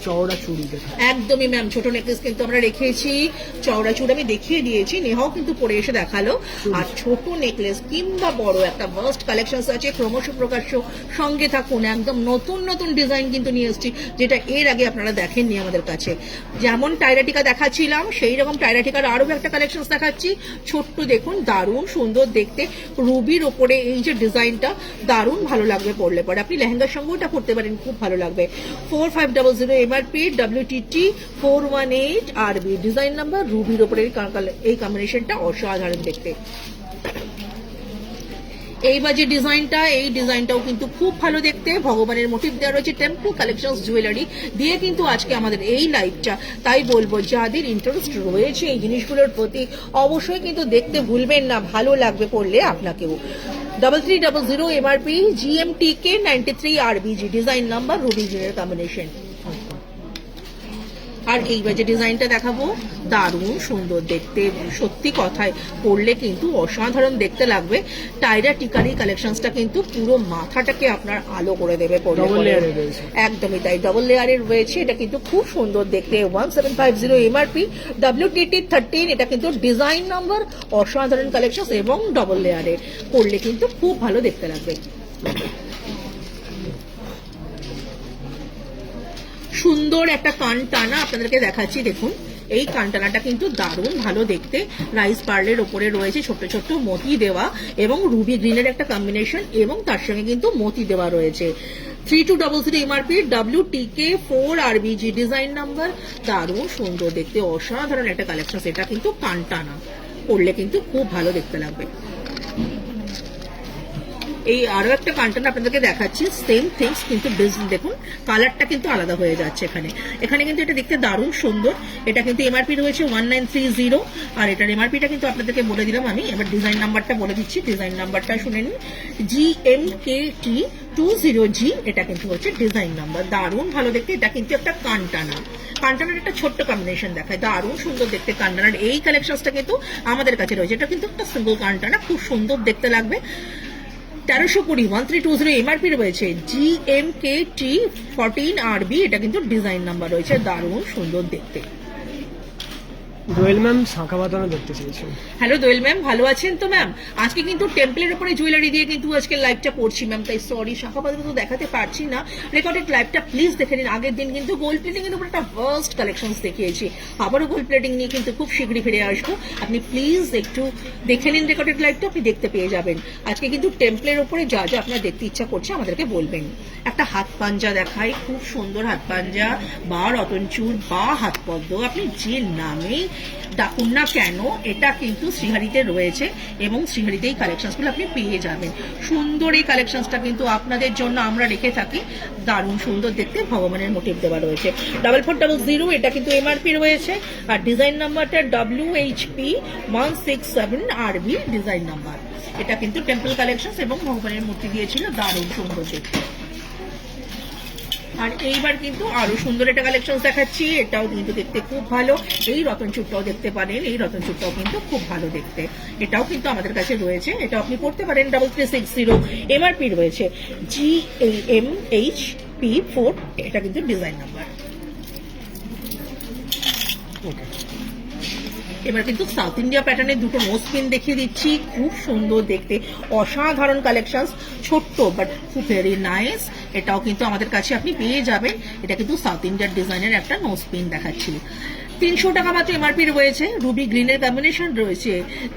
চওড়া চুড়ি দেখা। একদমই ম্যাম, ছোট নেকলেস কিন্তু আমরা রেখেছি, চওড়া চুড়ি আমি দেখিয়ে দিয়েছি, নেহাও কিন্তু পরে এসে দেখালো। আর ছোট নেকলেস কিংবা বড় একটা ভার্স্ট কালেকশন আছে, ক্রমশ প্রকাশ্য, সঙ্গে থাকুন। একদম নতুন নতুন ডিজাইন কিন্তু নিয়ে এসেছি, যেটা এর আগে আপনারা দেখেননি আমাদের কাছে। যেমন টায়রাটিকা দেখাচ্ছিলাম সেই রকম টায়রাটিকার আরো একটা কালেকশন দেখাচ্ছি। ছোট্ট দেখুন, দারুণ সুন্দর দেখতে, রুবির ওপরে এই যে ডিজাইনটা দারুণ ভালো লাগবে পরলে পরে। আপনি লেহেঙ্গার সঙ্গেও এটা পরতে পারেন, খুব ভালো লাগবে। 4500 MRP, WTT 418 RB, design number রুবির ওপরে এই কম্বিনেশনটা অসাধারণ দেখতে। এইবার যে ডিজাইনটা, এই ডিজাইনটাও কিন্তু খুব ভালো দেখতে, ভগবানের মোটিভ দেওয়া রয়েছে। টেম্পল কালেকশনস জুয়েলারি দিয়ে কিন্তু আজকে আমাদের এই লাইভটা। তাই বলবো যাদের ইন্টারেস্ট রয়েছে এই জিনিসগুলোর প্রতি, অবশ্যই কিন্তু দেখতে ভুলবেন না, ভালো লাগবে পড়লে আপনাকেও। 3300 MRP, GMTK 93 RBG, design number Ruby গ্রিনের কম্বিনেশন। আর এইবার যে ডিজাইনটা দেখাবো দারুণ সুন্দর দেখতে, সত্যি কথায় পরলে কিন্তু অসাধারণ দেখতে লাগবে। টায়রা টিকারি কালেকশনসটা কিন্তু পুরো মাথাটাকে আপনার আলো করে দেবে পরলে। একদমই তাই, ডবল লেয়ারের রয়েছে, এটা কিন্তু খুব সুন্দর দেখতে। 1750 এমআরপি, WTT 13, এটা কিন্তু ডিজাইন নাম্বার, অসাধারণ কালেকশন এবং ডবল লেয়ারের, পরলে কিন্তু খুব ভালো দেখতে লাগবে। সুন্দর একটা কান টানা আপনাদেরকে দেখাচ্ছি, দেখুন এই কানটানাটা কিন্তু দারুণ ভালো দেখতে। রাইস পার্লের ওপরে রয়েছে ছোট্ট ছোট্ট মতি দেওয়া এবং রুবি গ্রিনের একটা কম্বিনেশন, এবং তার সঙ্গে কিন্তু মতি দেওয়া রয়েছে। 3200 MRP, WTK 4 RBG, design number, দারুণ সুন্দর দেখতে, অসাধারণ একটা কালেকশন। এটা কিন্তু কানটানা, পরলে কিন্তু খুব ভালো দেখতে লাগবে। এই আরো একটা কানটানা আপনাদেরকে দেখাচ্ছি, সেম থিংস কিন্তু দেখুন কালারটা কিন্তু আলাদা হয়ে যাচ্ছে এখানে। এখানে কিন্তু এটা দেখতে দারুণ সুন্দর। এটা কিন্তু এমআরপি রয়েছে 1930, আর এটার এমআরপিটা কিন্তু আপনাদেরকে বলে দিলাম আমি। এবার ডিজাইন নাম্বারটা বলে দিচ্ছি, ডিজাইন নাম্বারটা শুনে নিন। GMKT 20G, এটা কিন্তু হচ্ছে ডিজাইন নাম্বার, দারুণ ভালো দেখতে। এটা কিন্তু একটা কানটানা, কানটানার একটা ছোট্ট কম্বিনেশন দেখায়, দারুণ সুন্দর দেখতে কানটানার এই কালেকশনটা কিন্তু আমাদের কাছে রয়েছে। এটা কিন্তু একটা সিঙ্গল কানটানা, খুব সুন্দর দেখতে লাগবে। 1320 1320 এমআরপি রয়েছে। GMKT 14 RB, এটা কিন্তু ডিজাইন নাম্বার রয়েছে, দারুণ সুন্দর দেখতে। দোয়েল ম্যাম শাঁখা বাঁধানো দেখতে চেয়েছেন। হ্যালো দোয়েল ম্যাম, ভালো আছেন তো ম্যাম? আজকে কিন্তু টেম্পলের উপরে জুয়েলারি দিয়ে কিন্তু আজকে লাইভটা করছি ম্যাম, তাই সরি শাঁখা বাঁধানো তো দেখাতে পারছি না। রেকর্ডেড লাইভটা প্লিজ দেখে নিন। আগের দিন কিন্তু গোল্ড প্লেটিং এর উপর একটা ফার্স্ট কালেকশন দেখিয়েছি, আবারও গোল্ড প্লেটিং নিয়ে কিন্তু খুব শীঘ্রই ফিরে আসবো। আপনি প্লিজ একটু দেখে নিন রেকর্ডেড লাইভটা, আপনি দেখতে পেয়ে যাবেন। আজকে কিন্তু টেম্পলের উপরে যা যা আপনার দেখতে ইচ্ছা করছে আমাদেরকে বলবেন। একটা হাত পাঞ্জা দেখাই, খুব সুন্দর হাত পাঞ্জা বা রতনচুর বা হাত পদ্ম, আপনি যে নামেই ডাকুন না কেন, এটা কিন্তু শ্রীহারিতে রয়েছে এবং শ্রীহারিতে এই কালেকশনসগুলো আপনি পেয়ে যাবেন। সুন্দর এই কালেকশনসটা কিন্তু আপনাদের জন্য আমরা রেখে থাকি, দারুণ সুন্দর দেখতে, ভগবানের মোটিভ দেওয়া রয়েছে। 4400, এটা কিন্তু এমআরপি রয়েছে, আর ডিজাইন নাম্বারটা WHP 167RB ডিজাইন নাম্বার। এটা কিন্তু টেম্পল কালেকশন এবং ভগবানের মূর্তি দিয়েছিল, দারুণ সুন্দর দেখতে। আর এইবার কিন্তু আরো সুন্দর একটা কালেকশন দেখাচ্ছি, এটাও কিন্তু দেখতে খুব ভালো। এই রতন চূড়টাও দেখতে পারেন, এই রতন চূড়টাও কিন্তু খুব ভালো দেখতে, এটাও কিন্তু আমাদের কাছে রয়েছে, এটা আপনি পড়তে পারেন। 3360 এমআরপি রয়েছে, GAMHP4, এটা কিন্তু ডিজাইন নাম্বার। এবার কিন্তু সাউথ ইন্ডিয়া প্যাটার্নের দুটো নোজ পিন দেখিয়ে দিচ্ছি, খুব সুন্দর দেখতে, অসাধারণ কালেকশন, ছোট্ট বাট খুব ভেরি নাইস। এটাও কিন্তু আমাদের কাছে আপনি পেয়ে যাবেন। এটা কিন্তু সাউথ ইন্ডিয়ার ডিজাইনের একটা নোজ পিন দেখাচ্ছি। 300 টাকা মাত্র এমআরপি রয়েছে, রুবি গ্রিনের কম্বিনেশন রয়েছে,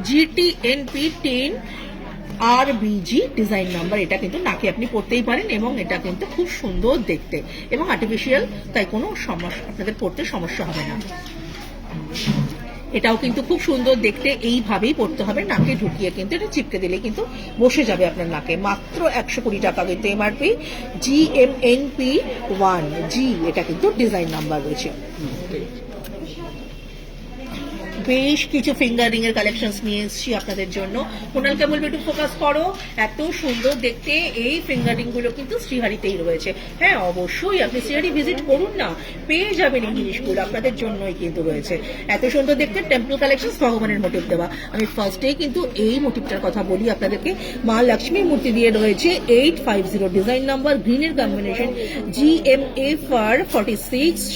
GTNP10 RBG ডিজাইন নাম্বার। এটা কিন্তু নাকে আপনি পড়তেই পারেন এবং এটা কিন্তু খুব সুন্দর দেখতে এবং আর্টিফিশিয়াল, তাই কোনো সমস্যা, আপনাদের পড়তে সমস্যা হবে না। এটাও কিন্তু খুব সুন্দর দেখতে, এইভাবেই পড়তে হবে, নাকে ঢুকিয়ে কিন্তু এটা চিপকে দিলে কিন্তু বসে যাবে আপনার নাকে। মাত্র 120 টাকা কিন্তু এমআরপি, GMNP1G, এটা কিন্তু ডিজাইন নাম্বার রয়েছে। বেশ কিছু ফিঙ্গারিং এর কালেকশনস নিয়ে এসেছি আপনাদের জন্য। কুণালকে বলবো একটু ফোকাস করো, এত সুন্দর দেখতে এই ফিঙ্গারিং গুলো কিন্তু শ্রীহারিতেই রয়েছে। হ্যাঁ, অবশ্যই আপনি শ্রীহারি ভিজিট করুন না, পেয়ে যাবেন এই জিনিসগুলো, আপনাদের জন্যই কিন্তু রয়েছে। এত সুন্দর দেখতে টেম্পল কালেকশন, ভগবানের মোটিভ দেওয়া। আমি ফার্স্টেই কিন্তু এই মোটিভটার কথা বলি আপনাদেরকে, মা লক্ষ্মীর মূর্তি দিয়ে রয়েছে, 850 ডিজাইন নাম্বার, গ্রিনের কম্বিনেশন, GMA46G,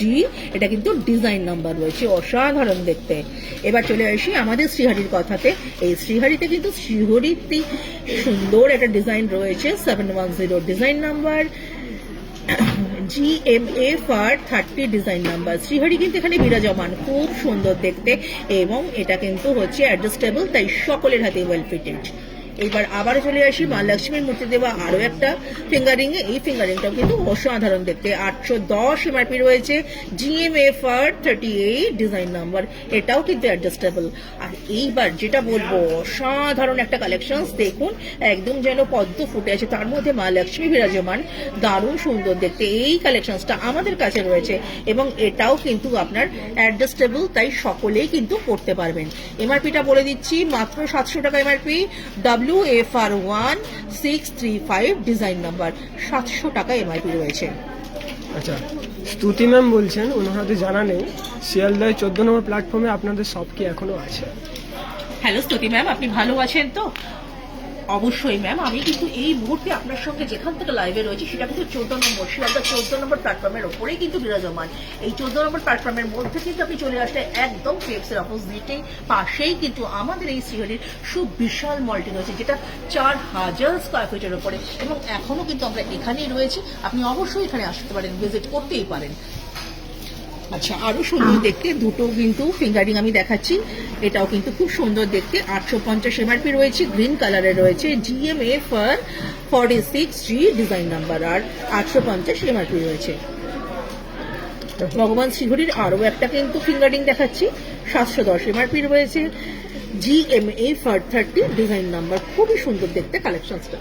এটা কিন্তু ডিজাইন নাম্বার রয়েছে, অসাধারণ দেখতে। এবার চলে আসি আমাদের শ্রীহারির কথাতে। এই শ্রীহারিতে কিন্তু শ্রীহরিতে সুন্দর একটা ডিজাইন রয়েছে, 710 design number, GMA30 design number. Shrihari কিন্তু এখানে বিরাজমান, খুব সুন্দর দেখতে এবং এটা কিন্তু হচ্ছে অ্যাডজাস্টেবল, তাই সকলের হাতে ওয়েল ফিটেড। এবার আবার চলে আসি মা লক্ষ্মীর মূর্তি দেওয়া আরো একটা ফিঙ্গারিং এ। এই ফিঙ্গারিংটাও কিন্তু অসাধারণ দেখতে, 810 এমআরপি রয়েছে, GMA38 ডিজাইন নাম্বার। এটাও কিন্তু অ্যাডজাস্টেবল। আর এইবার যেটা বলবো, অসাধারণ একটা কালেকশন দেখুন, একদম যেন পদ্ম ফুটে আছে, তার মধ্যে মা লক্ষ্মী বিরাজমান, দারুণ সুন্দর দেখতে। এই কালেকশনসটা আমাদের কাছে রয়েছে এবং এটাও কিন্তু আপনার অ্যাডজাস্টেবল, তাই সকলেই কিন্তু করতে পারবেন। এমআরপিটা বলে দিচ্ছি, মাত্র 700 টাকা এমআরপি, WFR1635 ডিজাইন নাম্বার, 700 টাকা এমআরপি রয়েছে। আচ্ছা, স্তুতি ম্যাম বলছেন ওনাদের জানা নেই শিয়ালদায় 14 নম্বর প্ল্যাটফর্মে আপনাদের শপ কি এখনো আছে? হ্যালো স্তুতি ম্যাম, আপনি ভালো আছেন তো? অবশ্যই ম্যাম, আমি কিন্তু এই মুহূর্তে আপনার সঙ্গে যেখান থেকে লাইভে রয়েছে সেটা কিন্তু 14 নম্বর শিয়ালদা 14 নম্বর প্ল্যাটফর্মের ওপরেই কিন্তু বিরাজমান। এই 14 নম্বর প্ল্যাটফর্মের মধ্যে কিন্তু আপনি চলে আসলে একদম কেএফসির অপোজিটেই পাশেই কিন্তু আমাদের এই শ্রীহরির সুবিশাল মলটি রয়েছে, যেটা 4000 স্কোয়ার ফিটের ওপরে এবং এখনো কিন্তু আমরা এখানেই রয়েছি। আপনি অবশ্যই এখানে আসতে পারেন, ভিজিট করতেই পারেন। আচ্ছা, আরো সুন্দর দেখতে দুটো কিন্তু ফিঙ্গারিং আমি দেখাচ্ছি, এটাও কিন্তু খুব সুন্দর দেখতে, 850 এমআরপি রয়েছে, গ্রিন কালারের রয়েছে, GMA46G ডিজাইন নাম্বার, আর 850 এমআরপি রয়েছে। ভগবান শ্রীহরির আরো একটা কিন্তু ফিঙ্গারিং দেখাচ্ছি, 710 এমআরপি রয়েছে, GMA30 ডিজাইন নাম্বার। খুবই সুন্দর দেখতে কালেকশনসটা।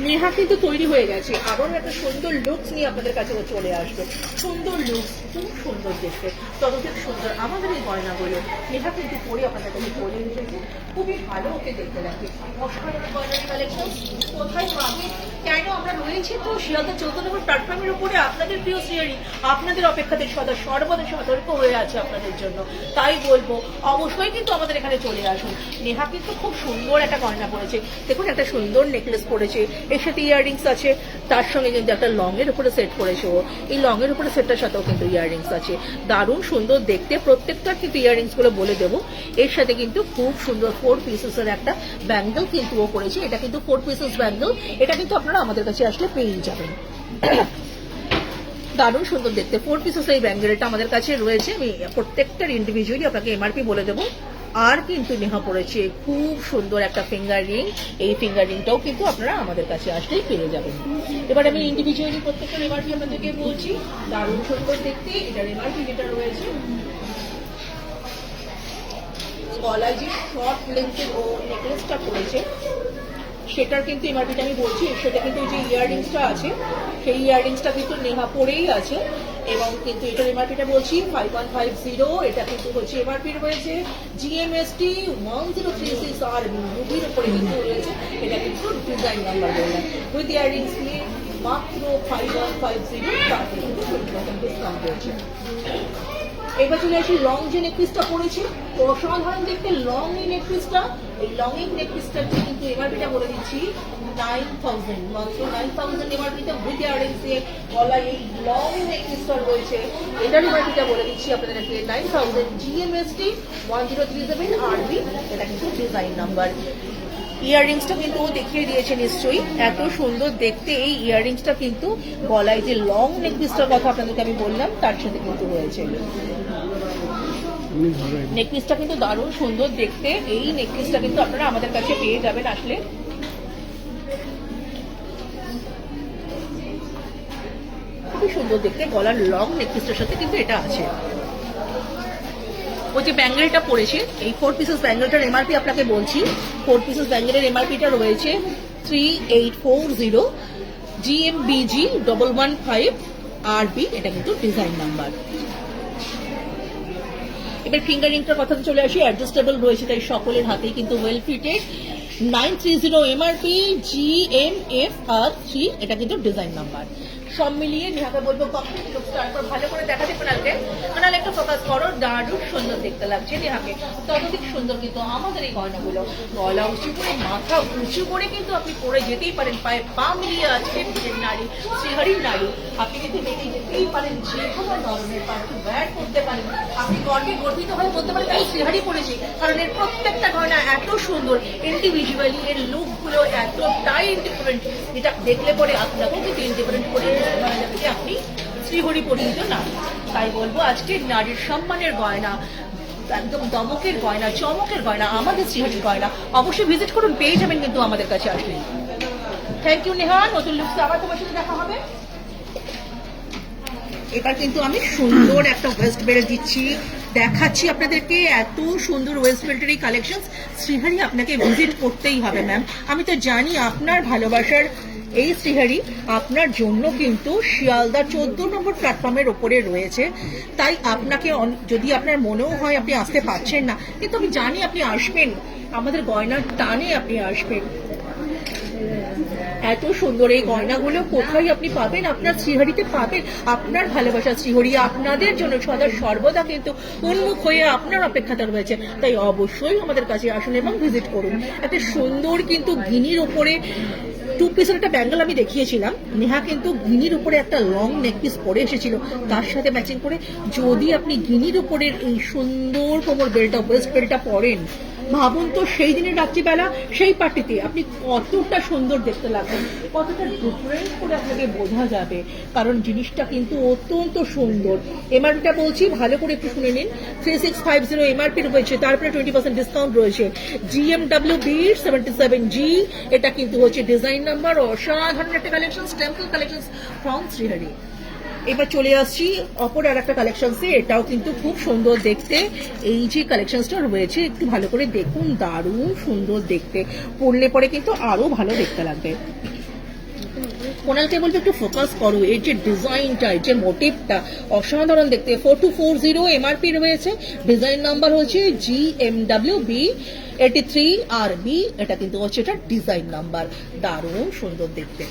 নেহা কিন্তু তৈরি হয়ে গেছে, আবারও একটা সুন্দর লুকস নিয়ে আপনাদের কাছে চলে আসবে। সুন্দর লুকস, খুব সুন্দর দেখতে, ততদিন সুন্দর আমাদের এই গয়নাগুলো। নেহা কিন্তু পরে আপনাদের কাছে পরে এসেছে, খুবই ভালো ওকে দেখতে লাগে। অসাধারণ গয়নার কালেকশন কোথায় পাবে, কেন আমরা রয়েছি তো শিয়ালদা 14 নম্বর প্ল্যাটফর্মের উপরে, আপনাদের প্রিয় শ্রীহরি আপনাদের অপেক্ষাতে সর্বদা সতর্ক হয়ে আছে আপনাদের জন্য। তাই বলবো অবশ্যই কিন্তু আমাদের এখানে চলে আসুন। নেহা কিন্তু খুব সুন্দর একটা গয়না পরেছে, দেখুন একটা সুন্দর নেকলেস পরেছে, এর সাথে ইয়াররিংস আছে, তার সঙ্গে কিন্তু একটা লং এর উপরে সেট করেছে ও, এই লং এর উপরে সেটটার সাথেও কিন্তু ইয়াররিংস আছে, দারুণ সুন্দর দেখতে। প্রত্যেকটার কিন্তু ইয়াররিংস গুলো বলে দেবো। এর সাথে কিন্তু খুব সুন্দর 4 পিসেসের একটা ব্যাঙ্গেল কিন্তু ও করেছে, এটা কিন্তু 4 পিসেস ব্যাঙ্গেল, এটা কিন্তু আপনারা আমাদের কাছে আসলে পেয়েই যাবেন। দারুণ সুন্দর দেখতে 4 পিসেস এই ব্যাঙ্গেলটা আমাদের কাছে রয়েছে। আমি প্রত্যেকটার ইন্ডিভিজুয়ালি আপনাকে এমআরপি বলে দেবো। আর কিন্তু নেহা পড়েছে খুব সুন্দর একটা ফিঙ্গার রিং, এই ফিঙ্গার রিংটাও কিন্তু আপনারা আমাদের কাছে আসলেই পেয়ে যাবেন। এবার আমি ইন্ডিভিজুয়ালি প্রত্যেকটা এমআরপি আপনাদেরকে বলছি, দারুণ সুন্দর দেখতে। এটার এমআরপি যেটা রয়েছে গলায় যে শর্ট লেন্থের ও নেকলেসটা পড়েছে সেটার কিন্তু এমআরপিটা আমি বলছি, সেটা কিন্তু যে ইয়াররিংসটা আছে সেই ইয়াররিংসটা কিন্তু নেহা পরেই আছে, এবং কিন্তু এটার এমআরপিটা বলছি 5150। এটা কিন্তু হচ্ছে এমআরপি রয়েছে জিএমএসটি 1036 আর রুবির উপরে কিন্তু রয়েছে, এটা কিন্তু ডিজাইন নাম্বার বললাম উইথ ইয়াররিংস নিয়ে মাত্র 5150, তাতে কিন্তু 20% ডিসকাউন্ট রয়েছে। এবার চলে আসি লং যে নেকপিসটা পড়েছে, অসাধারণ দেখতে লং এই নেকপিসটা। এই লং এই নেকপিসটা কিন্তু এমআরপিটা বলে দিচ্ছি 9000, মাত্র 9000 এমআরপিতে উইথ ইয়াররিংস দিয়ে গলায় এই লং নেকপিসটা রয়েছে। এটার এমআরপিটা বলে দিচ্ছি আপনাদেরকে 9000, জিএমএসটি 1037 আরবি, এটা কিন্তু ডিজাইন নাম্বার। ইয়াররিংসটা কিন্তু ও দেখিয়ে দিয়েছে নিশ্চয়ই, এত সুন্দর দেখতে এই ইয়াররিংসটা কিন্তু গলায় যে লং নেকপিসটার কথা আপনাদেরকে আমি বললাম তার সাথে কিন্তু রয়েছে। নেকপিসটা কিন্তু দারুণ সুন্দর দেখতে, এই নেকপিসটা কিন্তু আপনারা আমাদের কাছে পেয়ে যাবেন আসলে। খুবই সুন্দর দেখতে গলার লং নেকপিসটার সাথে কিন্তু এটা আছে। ও যে ব্যাঙ্গেলটা পড়েছে, এই 4 পিসেস ব্যাঙ্গেলটার এমআরপি আপনাকে বলছি, 4 পিসেস ব্যাঙ্গেলের এমআরপিটা রয়েছে 3840, GMBG 115 RB, এটা কিন্তু ডিজাইন নাম্বার। এবার ফিঙ্গারিংটার কথাতে চলে আসি, অ্যাডজাস্টেবল রয়েছে তাই সকলের হাতেই কিন্তু ওয়েল ফিটেড। 930 এমআরপি, GMFR3, এটা কিন্তু ডিজাইন নাম্বার। সব মিলিয়ে নেহাকে বলবো কমপ্লিট লুকসটা একবার ভালো করে দেখাতে পারলে কারণ একটু ফোকাস করো, দারুণ সুন্দর দেখতে লাগছে নেহাকে, ততদিক সুন্দর কিন্তু আমাদের এই গয়নাগুলো। গলা উঁচু করে মাথা উঁচু করে কিন্তু আপনি পরে যেতেই পারেন, পায়ে পা মিলিয়ে আজকে বিয়ের নারী, শ্রীহরির নারী, আপনি কিন্তু বেরিয়ে যেতেই পারেন, যে কোনো ধরনের পার্টি ওয়্যার করতে পারেন, আপনি গর্বে গর্বিত হয়ে বলতে পারেন আমি শ্রীহরি পরেছি, কারণ এর প্রত্যেকটা গয়না এত সুন্দর, ইন্ডিভিজুয়ালি এর লুকগুলো এতটাই ডিফারেন্ট, যেটা দেখলে পরে আপনাকেও কিন্তু ইন্ডিফারেন্ট করে আপনি শ্রীহরি পরিচিত না। তাই বলবো আজকে নারীর সম্মানের গয়না, একদম দমকের গয়না, চমকের গয়না, আমাদের শ্রীহরির গয়না, অবশ্যই ভিজিট করুন, পেয়ে যাবেন কিন্তু আমাদের কাছে আসলে। থ্যাংক ইউ নেহা, নতুন লুকস আবার তোমার সাথে দেখা হবে। এবার কিন্তু আমি সুন্দর একটা ওয়েস্ট বেল্ট দিচ্ছি, দেখাচ্ছি আপনাদেরকে, এত সুন্দর ওয়েস্ট বেল্টের এই কালেকশন শ্রীহরি আপনাকে ভিজিট করতেই হবে ম্যাম। আমি তো জানি আপনার ভালোবাসার এই শ্রীহরি আপনার জন্য কিন্তু শিয়ালদা 14 নম্বর প্ল্যাটফর্মের ওপরে রয়েছে, তাই আপনাকে যদি আপনার মনেও হয় আপনি আসতে পারছেন না, কিন্তু আমি জানি আপনি আসবেন, আমাদের গয়নার টানে আপনি আসবেন। এত সুন্দর এই গয়নাগুলো কোথায় আপনি পাবেন? আপনার শ্রীহরিতে পাবেন। আপনার ভালোবাসা শ্রীহরি আপনাদের জন্য সদা সর্বদা কিন্তু উন্মুখ হয়ে আপনার অপেক্ষাতে রয়েছে, তাই অবশ্যই আমাদের কাছে আসুন এবং ভিজিট করুন। একটা সুন্দর কিন্তু গিনির উপরে 2 পিসের একটা ব্যাঙ্গেল আমি দেখিয়েছিলাম, নেহা কিন্তু গিনির উপরে একটা লং নেক পিস পরে এসেছিল, তার সাথে ম্যাচিং করে যদি আপনি গিনির উপরের এই সুন্দর কোমর বেল্টটা, ওয়েস্ট বেল্টটা পরেন, ভাবুন তো সেই দিনের রাত্রিবেলা সেই পার্টিতে আপনি কতটা সুন্দর দেখতে লাগবেন, কতটা ডিফারেন্ট করে আপনাকে বোঝা যাবে, কারণ জিনিসটা কিন্তু অত্যন্ত সুন্দর। এমআরপিটা বলছি ভালো করে একটু শুনে নিন, 3650 এমআরপি রয়েছে, তারপরে 20% ডিসকাউন্ট রয়েছে। GMWB 77G, এটা কিন্তু হচ্ছে ডিজাইন নাম্বার। অসাধারণ একটা collection, temple collection from Shrihari. এবার চলে আসছি অপর আর একটা কালেকশনসে, এটাও কিন্তু খুব সুন্দর দেখতে। এই যে কালেকশনসটা রয়েছে একটু ভালো করে দেখুন, দারুণ সুন্দর দেখতে, পরলে পরে কিন্তু আরো ভালো দেখতে লাগবে। কোনালকে বলবো একটু ফোকাস করো, এর যে ডিজাইনটা, এর যে মোটিভটা অসাধারণ দেখতে। 4240 এমআরপি রয়েছে, ডিজাইন নাম্বার হচ্ছে GMWB 83 RB, এটা কিন্তু হচ্ছে এটা ডিজাইন নাম্বার, দারুণ সুন্দর দেখতে।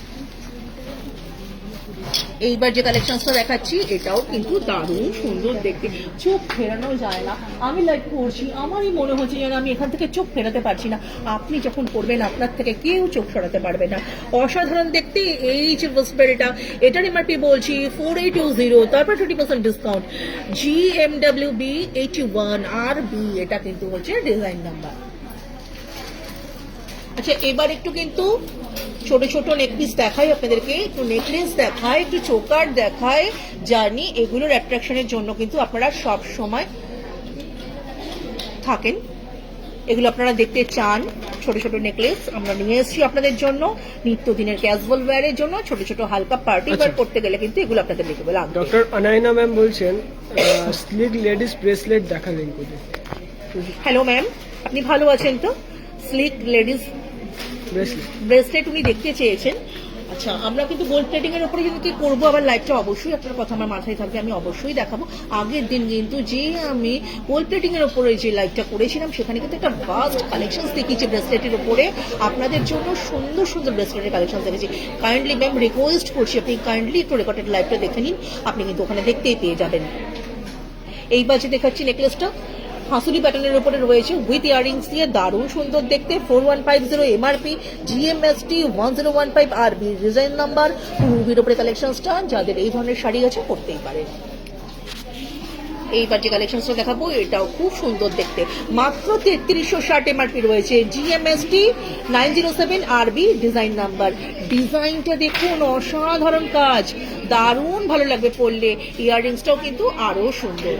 এইবার যে কালেকশনটা দেখাচ্ছি এটাও কিন্তু দারুণ সুন্দর দেখতে, চোখ ফেরানো যায় না। আমি লাইক করছি, আমারই মনে হচ্ছে যেন আমি এখান থেকে চোখ ফেরাতে পারছি না। আপনি যখন করবেন আপনার থেকে কেউ চোখ সরাতে পারবে না, অসাধারণ দেখতে। এই যে ওয়েস্টবেলটা, এটার এমআরপি বলছি 4820, তারপর 20% ডিসকাউন্ট। GMWB 81 RB, এটা কিন্তু হচ্ছে ডিজাইন নাম্বার। আচ্ছা, এবার একটু কিন্তু ছোট ছোট নেকপিস দেখাই আপনাদেরকে, একটু নেকলেস দেখায়, একটু চোকার দেখায়, জানি এগুলোর অ্যাট্রাকশনের জন্য কিন্তু আপনারা সব সময় থাকেন, এগুলো আপনারা দেখতে চান। ছোট ছোট নেকলেস আমরা নিয়ে এসেছি আপনাদের জন্য, নিত্যদিনের ক্যাজুয়াল ওয়্যারের জন্য, ছোট ছোট হালকা পার্টি ওয়্যার করতে গেলে কিন্তু এগুলো আপনাদের দেখবে লাগবে। ডক্টর অনায়না ম্যাম বলছেন স্লিক লেডিস ব্রেসলেট দেখালেন কোথায়? হ্যালো ম্যাম, আপনি ভালো আছেন তো? Slick ladies bracelet. ব্রেসলেট উনি দেখতে চেয়েছেন। আচ্ছা, আমরা কিন্তু গোল্ড প্লেটিং এর উপরে কিন্তু কি করবো, আবার লাইভটা অবশ্যই আপনার কথা আমার মাথায় থাকবে, আমি অবশ্যই দেখাবো। আগের দিন কিন্তু যে আমি গোল্ড প্লেটিং এর উপরে যে লাইভটা করেছিলাম সেখানে কিন্তু একটা ভাস্ট কালেকশন দেখিয়েছি ব্রেসলেটের উপরে, আপনাদের জন্য সুন্দর সুন্দর ব্রেসলেটের কালেকশন দেখেছি। কাইন্ডলি ম্যাম রিকোয়েস্ট করছি আপনি কাইন্ডলি একটু রেকর্ডেড লাইভটা দেখে নিন, আপনি কিন্তু ওখানে দেখতেই পেয়ে যাবেন। এইবার যে দেখাচ্ছি নেকলেসটা হাসুলি প্যাটার্নের উপরে রয়েছে উইথ ইয়ারিংস দিয়ে, দারুণ সুন্দর দেখতে। 4150 এমআরপি, জিএমএসটি 1015 আরবি ডিজাইন নাম্বার, রুবির উপরে কালেকশনসটা, যাদের এই ধরনের শাড়ি আছে পরতেই পারে। এইবার যে কালেকশনসটা দেখাবো এটাও খুব সুন্দর দেখতে, মাত্র 3360 এমআরপি রয়েছে, জিএমএসটি 907 আরবি ডিজাইন নাম্বার। ডিজাইনটা দেখুন, অসাধারণ কাজ, দারুণ ভালো লাগবে পরলে। ইয়াররিংসটাও কিন্তু আরো সুন্দর,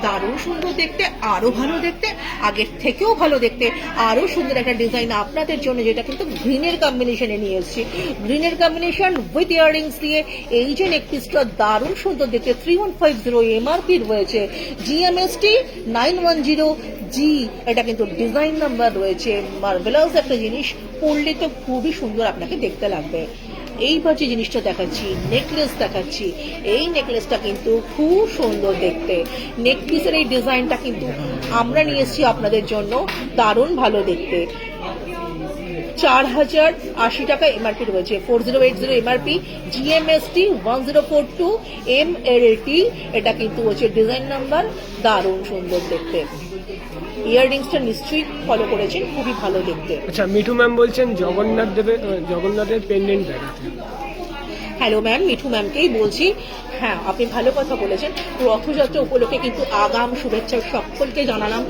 দারুণ সুন্দর দেখতে, আরো ভালো দেখতে, আগের থেকেও ভালো দেখতে, আরো সুন্দর একটা ডিজাইন আপনাদের জন্য, যেটা কিন্তু গ্রিনের কম্বিনেশনে নিয়ে এসেছি। গ্রিনের কম্বিনেশন উইথ ইয়াররিংস দিয়ে এই যে নেকপিসটা দারুণ সুন্দর দেখতে, 3150 এমআরপি রয়েছে, জিএমএসটি 910 জি, এটা কিন্তু ডিজাইন নাম্বার রয়েছে। মার্ভেলাস একটা জিনিস, পরলে তো খুবই সুন্দর আপনাকে দেখতে লাগবে। এইবার যে জিনিসটা দেখাচ্ছি, নেকলেস দেখাচ্ছি, এই নেকলেসটা কিন্তু খুব সুন্দর দেখতে। নেকপিসের এই ডিজাইনটা কিন্তু আমরা নিয়ে এসেছি আপনাদের জন্য, দারুণ ভালো দেখতে। 4080 টাকা এমআরপি রয়েছে, 4080 এমআরপি, জিএমএসটি 1042 এমএলটি, এটা কিন্তু হচ্ছে ডিজাইন নাম্বার, দারুণ সুন্দর দেখতে। ইয়াররিংসটা নিশ্চয়ই ফলো করেছেন, খুবই ভালো দেখতে। আচ্ছা, মিঠু ম্যাম বলছেন জগন্নাথের পেন্ডেন্ট দেখাতে। হ্যালো ম্যাম, মিঠু ম্যামকেই বলছি। হ্যাঁ, আপনি ভালো কথা বলেছেন। রথযাত্রা উপলক্ষে কিন্তু আগাম শুভেচ্ছা সকলকে জানালাম।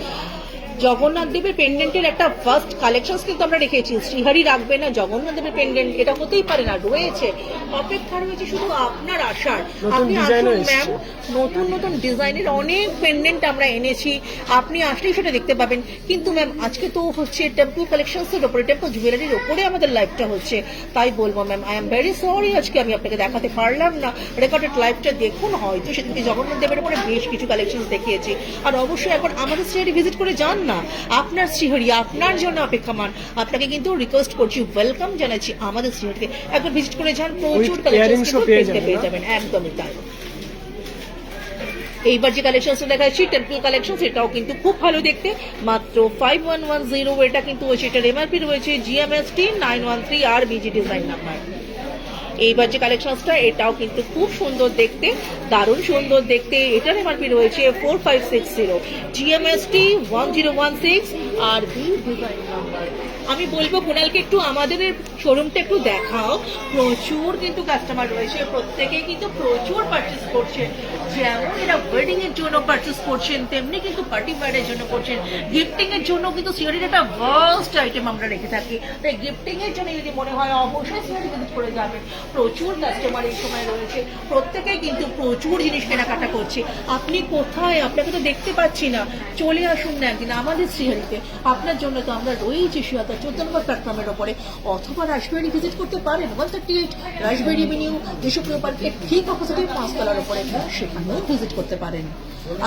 জগন্নাথ দেবের পেন্ডেন্টের একটা ফার্স্ট কালেকশন কিন্তু আমরা রেখেছি, শ্রীহরি রাখবে না জগন্নাথ দেবের পেন্ডেন্ট, এটা হতেই পারে না, রয়েছে, অপেক্ষা রয়েছে শুধু আপনার আসার। আপনি আসুন ম্যাম, নতুন নতুন ডিজাইনের অনেক পেন্ডেন্ট আমরা এনেছি, আপনি আসলেই সেটা দেখতে পাবেন। কিন্তু ম্যাম আজকে তো হচ্ছে টেম্পল কালেকশনসের ওপরে, টেম্পল জুয়েলারির ওপরে আমাদের লাইভটা হচ্ছে, তাই বলবো ma'am I am very sorry, আজকে আমি আপনাকে দেখাতে পারলাম না। রেকর্ডেড লাইভটা দেখুন, হয়তো সেদিনকে জগন্নাথ দেবের উপরে বেশ কিছু কালেকশন দেখিয়েছি। আর অবশ্যই একবার আমাদের শ্রীহরি ভিজিট করে যান না, আপনার শ্রীহরি আপনার জন্য অপেক্ষমান। আপনাকে কিন্তু রিকোয়েস্ট করছি, ওয়েলকাম জানাচ্ছি আমাদের শ্রীহরিকে, একবার ভিজিট করে যান, প্রচুর কালেকশন পেয়ে যাবেন। একদমই তাই। এইবার যে কালেকশনটা দেখাচ্ছি টেম্পল কালেকশন, এটাও কিন্তু খুব ভালো দেখতে, মাত্র 5110, এটা কিন্তু হচ্ছে, এটার এমআরপি রয়েছে, জিএমএসটি 913 আর বিজি ডিজাইন নাম্বার। এইবার যে কালেকশনটা এটাও কিন্তু খুব সুন্দর দেখতে, দারুণ সুন্দর দেখতে, এটার এমআরপি রয়েছে 4560, জিএমএসটি 1016 আর বি ডিজাইন নাম্বার। আমি বলবো কুণালকে একটু আমাদের শোরুমটা একটু দেখাও, প্রচুর কিন্তু কাস্টমার রয়েছে, প্রত্যেকেই কিন্তু প্রচুর পারচেস করছে, যেমন এরা ওয়েডিং এর জন্য পারচেস করছেন, তেমনি কিন্তু পার্টি ওয়্যারের জন্য করছেন, গিফটিং এর জন্য কিন্তু সিওরির একটা ভাস্ট আইটেম আমরা রেখে থাকি, তাই গিফটিং এর জন্য যদি মনে হয় অবশ্যই সিওরি ভিজিট করে যাবেন। প্রচুর কাস্টমার এই সময় রয়েছে, প্রত্যেকেই কিন্তু প্রচুর জিনিস কেনাকাটা করছে। আপনি কোথায়, আপনাকে তো দেখতে পাচ্ছি না, চলে আসুন না একদিন আমাদের শ্রীহরিতে, আপনার জন্য তো আমরা রয়েছি শিয়ালদা 14 নম্বর প্ল্যাটফর্মের ওপরে, অথবা রাজবাড়ি ভিজিট করতে পারেন 138 রাজবাড়ি এভিনিউ, বিশ্বপ্রিয় পার্কের ঠিক অপোজিটে 5 তলার ওপরে, সেখানেও ভিজিট করতে পারেন।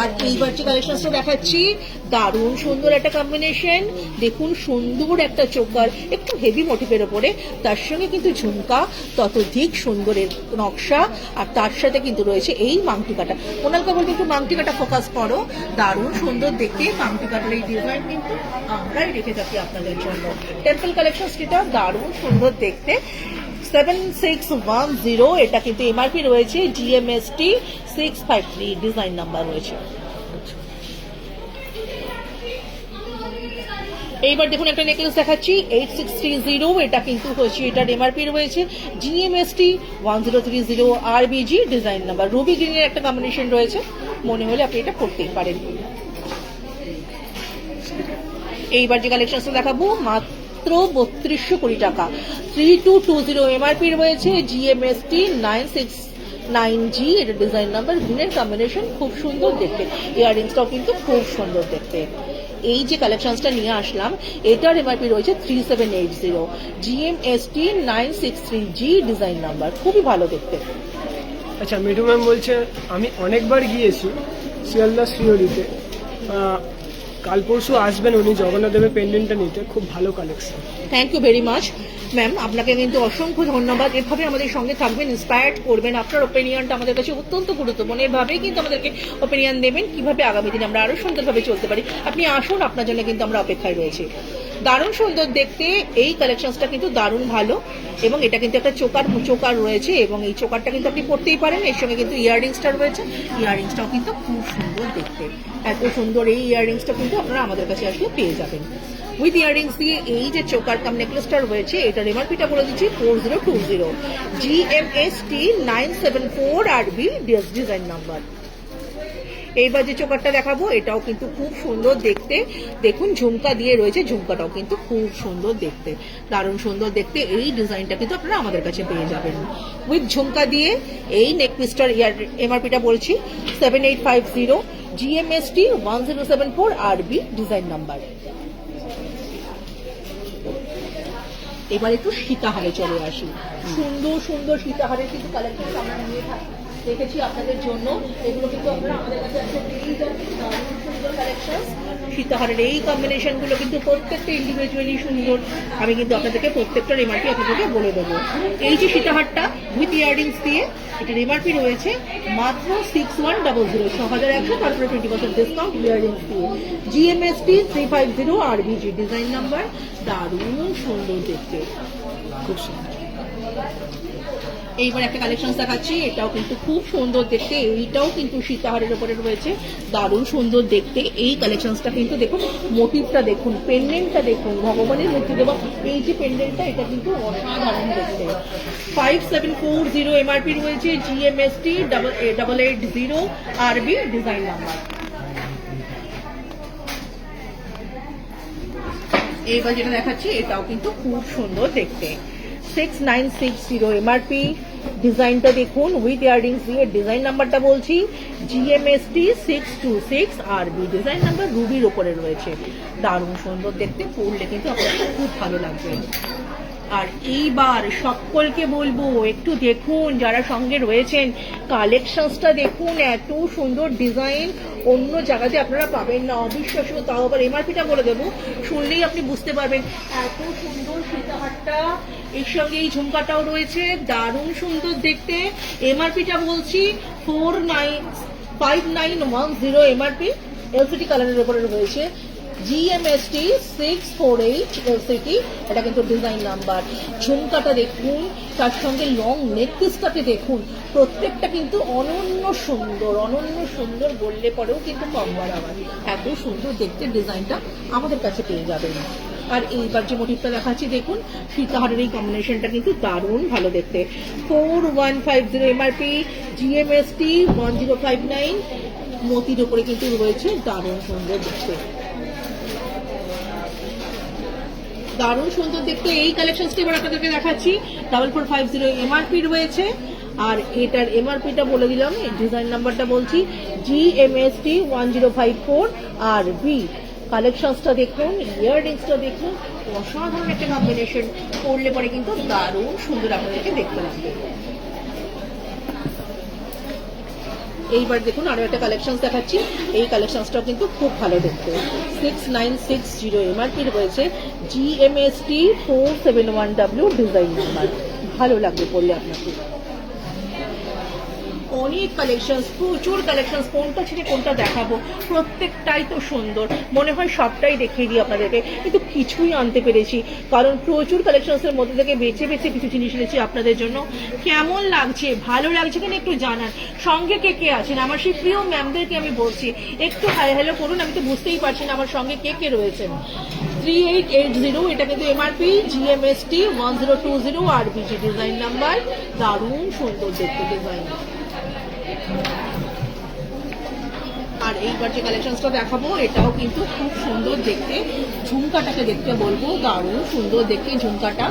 আর এইবার যে কালেকশনটা দেখাচ্ছি, দারুণ সুন্দর একটা কম্বিনেশন, দেখুন সুন্দর একটা চোকার, একটু হেভি মোটিভের ওপরে, তার সঙ্গে কিন্তু ঝুমকা, ততোধিক সুন্দরের নকশা, আর তার সাথে কিন্তু রয়েছে এই মাংটি কাটা। ওনালকে বলতে একটু মাংটি কাটা ফোকাস করো, দারুণ সুন্দর দেখতে মাংটি কাটার এই ডিজাইন কিন্তু আমরাই রেখে থাকি আপনাদের জন্য। টেম্পল কালেকশন যেটা দারুণ সুন্দর দেখতে, 7610, এটা কিন্তু এমআরপি রয়েছে, জিএমএসটি 653 ডিজাইন নাম্বার রয়েছে। এইবার দেখুন একটা নেকলেস দেখাচ্ছি 8630, এটা কিন্তু হচ্ছে, এটার এমআরপি রয়েছে, জিএমএসটি 1030 আরবিজি ডিজাইন নাম্বার, রুবি গ্রিনের একটা কম্বিনেশন রয়েছে, মনে হলে আপনি এটা পড়তেই পারেন। এইবার যে কালেকশনটা দেখাবো মাত্র 3220 টাকা, 3220 এমআরপি রয়েছে, জিএমএসটি 969G, এটা ডিজাইন নাম্বার, গ্রিনের কম্বিনেশন, খুব সুন্দর দেখতে, ইয়াররিংসটাও কিন্তু খুব সুন্দর দেখতে। এই যে কালেকশনসটা নিয়ে আসলাম, এটার এমআরপি রয়েছে 3780, জিএমএসটি 963G ডিজাইন নাম্বার, খুবই ভালো দেখতে। আচ্ছা, মিঠু ম্যাম বলছে আমি অনেকবার গিয়েছি শিয়ালদা শ্রীহরিতে, কাল পরশু আসবেন উনি জগন্নাথ দেবের পেন্ডেন্টটা নিতে, খুব ভালো collection. Thank you very much ma'am, আপনাকে কিন্তু অসংখ্য ধন্যবাদ। এভাবে আমাদের সঙ্গে থাকবেন, ইন্সপায়ার্ড করবেন। আপনার ওপিনিয়নটা আমাদের কাছে অত্যন্ত গুরুত্বপূর্ণ। এভাবেই কিন্তু আমাদেরকে ওপিনিয়ন দেবেন কিভাবে আগামী দিনে আমরা আরো সুন্দরভাবে চলতে পারি। আপনি আসুন, আপনার জন্য কিন্তু আমরা অপেক্ষায় রয়েছি। দারুণ সুন্দর দেখতে এই কালেকশনসটা কিন্তু দারুণ ভালো, এবং এটা কিন্তু একটা চোকার রয়েছে, এবং এই চোকারটা কিন্তু আপনি পরতেই পারেন। এর সঙ্গে কিন্তু ইয়াররিংসটা রয়েছে, ইয়াররিংসটাও কিন্তু খুব সুন্দর দেখতে। এত সুন্দর এই ইয়াররিংসটা কিন্তু আপনারা আমাদের কাছে আসলে পেয়ে যাবেন। উইথ ইয়াররিংস দিয়ে এই যে চোকার কাম নেকলেসটা রয়েছে, এটার এমআরপিটা বলে দিচ্ছি 4020, GMST 974 RB ডিজাইন নাম্বার। এইবার যে চোকারটা দেখাবো এটাও কিন্তু খুব সুন্দর দেখতে। দেখুন ঝুমকা দিয়ে রয়েছে, ঝুমকাটাও কিন্তু খুব সুন্দর দেখতে, দারুণ সুন্দর দেখতে। এই ডিজাইনটা কিন্তু আপনারা আমাদের কাছে পেয়ে যাবেন উইথ ঝুমকা দিয়ে। এই নেকপিসটার এমআরপিটা বলছি 7850, GMST 1074 RB ডিজাইন নাম্বার। এবার একটু সীতাহারে চলে আসি। সুন্দর সুন্দর সীতাহারের কিন্তু কালেকশন আমরা নিয়ে দেখেছি আপনাদের জন্য। এগুলো কিন্তু আপনারা আমাদের কাছে পেয়ে যাবেন, দারুণ সুন্দর কালেকশন। সীতাহারের এই কম্বিনেশন গুলো কিন্তু প্রত্যেকটা ইন্ডিভিজুয়ালি সুন্দর। আমি কিন্তু আপনাদেরকে প্রত্যেকটার এমআরপি আপনাদেরকে বলে দেবো। এই যে সীতাহারটা উইথ ইয়াররিংস দিয়ে, এটার এমআরপি রয়েছে মাত্র 6100, 6100, তারপরে 20% ডিসকাউন্ট ইয়াররিংস দিয়ে। GMST 350 RBG ডিজাইন নাম্বার, দারুণ সুন্দর দেখতে, খুব সুন্দর। এইবার একটা কালেকশন দেখাচ্ছি, এটাও কিন্তু খুব সুন্দর দেখতে। এইটাও কিন্তু সীতাহারের উপরে রয়েছে, দারুণ সুন্দর দেখতে। এই কালেকশনসটা কিন্তু দেখুন, মোটিভটা দেখুন, পেন্ডেন্টটা দেখুন, ভগবানের মূর্তি দেওয়া এই যে পেন্ডেন্টটা, এটা কিন্তু অসাধারণ দেখতে। 5740 এমআরপি রয়েছে, GMST 880 RB ডিজাইন নাম্বার। এইবার যেটা দেখাচ্ছি এটাও কিন্তু খুব সুন্দর দেখতে, 6960 এমআরপি। ডিজাইনটা দেখুন উইথ ইয়াররিংস দিয়ে, ডিজাইন নাম্বারটা বলছি GMST 626 RB ডিজাইন নাম্বার, রুবির ওপরে রয়েছে, দারুণ সুন্দর দেখতে। পরলে কিন্তু আপনাদের খুব ভালো লাগবে। আর এইবার সকলকে বলবো একটু দেখুন, যারা সঙ্গে রয়েছেন কালেকশনসটা দেখুন, এত সুন্দর ডিজাইন অন্য জায়গাতে আপনারা পাবেন না, অবিশ্বাস্য। তাও আবার এমআরপিটা বলে দেবো, শুনলেই আপনি বুঝতে পারবেন এত সুন্দর সীতাহারটা। এর সঙ্গে এই ঝুমকাটাও রয়েছে, দারুণ সুন্দর দেখতে। এমআরপিটা বলছি 5910 এমআরপি, এলসিডি কালারের উপরে রয়েছে। GMST 648 LCT, এটা কিন্তু ডিজাইন নাম্বার। ঝুমকাটা দেখুন, তার সঙ্গে লং নেকপিসটাকে দেখুন, প্রত্যেকটা কিন্তু অনন্য সুন্দর বললে পরেও কিন্তু কম বলা হয়। এত সুন্দর দেখতে ডিজাইনটা আমাদের কাছে পেয়ে যাবেন। আর এইবার যে মোটিভটা দেখাচ্ছি দেখুন, সীতাহারের এই কম্বিনেশনটা কিন্তু দারুণ ভালো দেখতে। 4150 এমআরপি, GMST 1059, মতির উপরে কিন্তু রয়েছে, দারুণ সুন্দর দেখতে, দারুণ সুন্দর দেখতে। এই কালেকশনসটি এবার আপনাদেরকে দেখাচ্ছি, 4450 এমআরপি রয়েছে। আর এটার এমআরপিটা বলে দিলাম, ডিজাইন নাম্বারটা বলছি GMST 1054 RB। কালেকশনসটা দেখুন, ইয়াররিংসটা দেখুন, অসাধারণ একটা কম্বিনেশন। পরলে পরে কিন্তু দারুণ সুন্দর আপনাদেরকে দেখতে লাগবে। এইবার দেখুন আরো একটা কালেকশন দেখাচ্ছি, এই কালেকশনসটাও কিন্তু খুব ভালো দেখতে। 6960 এমআরপি রয়েছে, GMST 471W ডিজাইন নাম্বার, ভালো লাগবে পড়লে আপনাকে। অনেক কালেকশন, প্রচুর কালেকশন, কোনটা ছেড়ে কোনটা দেখাবো, প্রত্যেকটাই তো সুন্দর। মনে হয় সবটাই দেখিয়ে দিই আপনাদেরকে, কিন্তু কিছুই আনতে পেরেছি, কারণ প্রচুর কালেকশনসের মধ্যে থেকে বেছে বেছে কিছু জিনিস এনেছি আপনাদের জন্য। কেমন লাগছে, ভালো লাগছে কিনা একটু জানান। সঙ্গে কে কে আছেন আমার সেই প্রিয় ম্যামদেরকে আমি বলছি, একটু হাই হ্যালো করুন, আমি তো বুঝতেই পারছি না আমার সঙ্গে কে কে রয়েছেন। 3880, এটা কিন্তু MRP, GMST 1020 RBG design number, দারুণ সুন্দর দেখতে ডিজাইন। আর এইবার যে কালেকশনসটা দেখাবো এটাও কিন্তু খুব সুন্দর দেখতে। ঝুমকাটাকে দেখতে বলবো, দারুণ সুন্দর দেখতে ঝুমকাটা।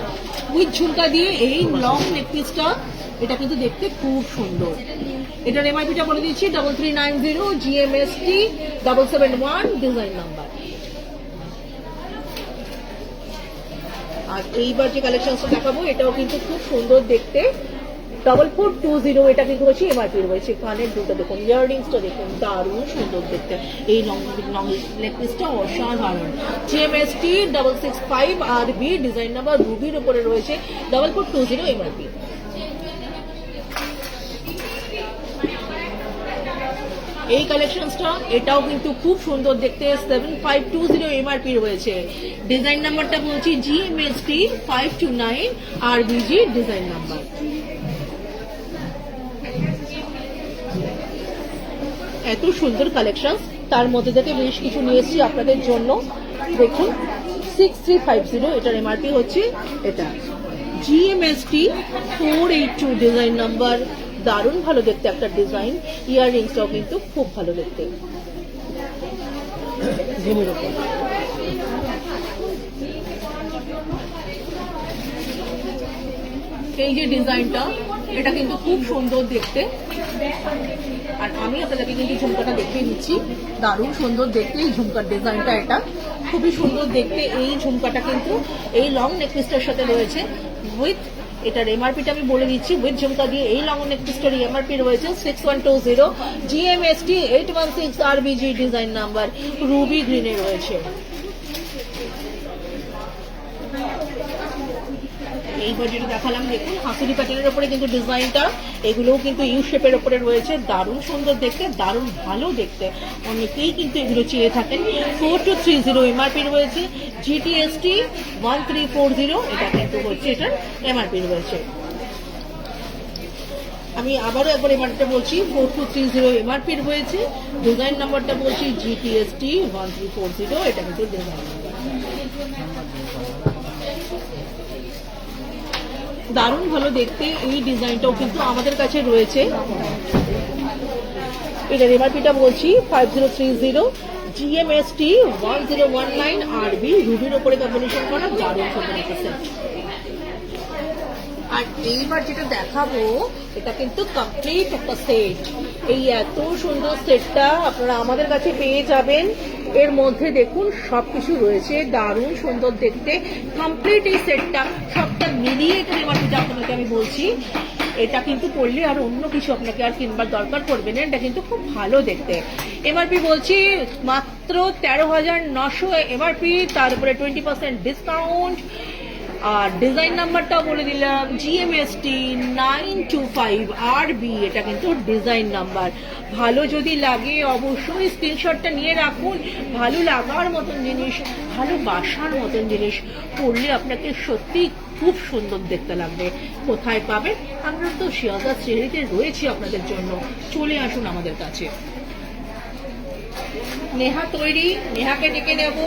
উইথ ঝুমকা দিয়ে এই লং নেকপিসটা, এটা কিন্তু দেখতে খুব সুন্দর। এটার এমআরপিটা বলে দিচ্ছি 3390, GMST 771 ডিজাইন নাম্বার। আর এইবার যে কালেকশনসটা দেখাবো এটাও কিন্তু খুব সুন্দর দেখতে, 4420 এটা কিন্তু হচ্ছে এমআরপি রয়েছে। কানের দুটো দেখুন, ইয়াররিংসটা দেখুন, দারুণ সুন্দর দেখতে। এই লং নেকলেসটা অসাধারণ। জিএমএসটি 665 আরবি, ডিজাইন নাম্বার রুবির উপরে রয়েছে, 4420 এমআরপি। এই কালেকশনসটা এটাও কিন্তু খুব সুন্দর দেখতে, 7520 এমআরপি রয়েছে। ডিজাইন নাম্বারটা বলছি জিএমএসটি 529 আরবিজি ডিজাইন নাম্বার। এত সুন্দর কালেকশন, তার মধ্যে থেকে বেশ কিছু নিয়ে এসেছি আপনাদের জন্য। দেখুন 6350 এটার এমআরপি হচ্ছে। এটা জিএমএসটি 482 ডিজাইন নাম্বার, দারুণ ভালো দেখতে একটা ডিজাইন। ইয়াররিংসটাও কিন্তু খুব ভালো দেখতে। জেনের উপর এই যে ডিজাইনটা, এটা কিন্তু খুব সুন্দর দেখতে। আর আমি আপনাদেরকে কিন্তু ঝুমকাটা দেখিয়ে দিচ্ছি, দারুণ সুন্দর দেখতে এই ঝুমকার ডিজাইনটা। এটা খুবই সুন্দর দেখতে। এই ঝুমকাটা কিন্তু এই লং নেকলেসটার সাথে রয়েছে উইথ, এটার এমআরপিটা আমি বলে দিচ্ছি, উইথ ঝুমকা দিয়ে এই লং নেকলেসটার এমআরপি রয়েছে 6120, জিএমএসটি 816 আরবিজি ডিজাইন নাম্বার, রুবি গ্রিনে রয়েছে। এইবার যেটা দেখালাম দেখুন হাসুরি প্যাটার্নের উপরে কিন্তু ডিজাইনটা, এগুলোও কিন্তু ইউ শেপের উপরে রয়েছে, দারুণ সুন্দর দেখতে, দারুণ ভালো দেখতে। অনেকেই কিন্তু এগুলো চেয়ে থাকেন। 4230 এমআরপি রয়েছে, জিটিএসটি 1340 এটা কিন্তু হচ্ছে এটার এমআরপি রয়েছে। আমি আবারও একবার এমআরপিটা বলছি, 4230 এমআরপি রয়েছে। ডিজাইন নাম্বারটা বলছি জিটিএসটি 1340, এটা কিন্তু ডিজাইন নাম্বার। দারুণ ভালো দেখতে এই ডিজাইনটাও কিন্তু আমাদের কাছে রয়েছে। এটার এমআরপিটা বলছি 5030, জিএমএসটি 1019 আরবি, রুবির উপরে কম্বিনেশন করা দারুণ সুন্দর একটা সেট। আর এইবার যেটা দেখাবো এটা কিন্তু কমপ্লিট একটা সেট। এই এত সুন্দর সেটটা আপনারা আমাদের কাছে পেয়ে যাবেন। এর মধ্যে দেখুন সবকিছু রয়েছে, দারুণ সুন্দর দেখতে কমপ্লিট এই সেটটা, সবটা মিলিয়ে এখানে এমআরপিটা আপনাকে আমি বলছি। এটা কিন্তু পড়লে আর অন্য কিছু আপনাকে আর কিনবার দরকার পড়বে না, এটা কিন্তু খুব ভালো দেখতে। এমআরপি বলছি মাত্র 13,900 এমআরপি, তার উপরে 20% ডিসকাউন্ট। আর ডিজাইন নাম্বারটাও বলে দিলাম জিএমএসটি 925 আরবি, এটা কিন্তু ডিজাইন নাম্বার। ভালো যদি লাগে অবশ্যই স্ক্রিনশটটা নিয়ে রাখুন। ভালো লাগার মতন জিনিস, ভালোবাসার মতন জিনিস পড়লে আপনাকে সত্যি খুব সুন্দর দেখতে লাগবে। কোথায় পাবেন? আমরা তো শিয়ালদা শ্রেণীতে রয়েছি আপনাদের জন্য, চলে আসুন আমাদের কাছে। নেহা তৈরি, নেহাকে ডেকে নেব।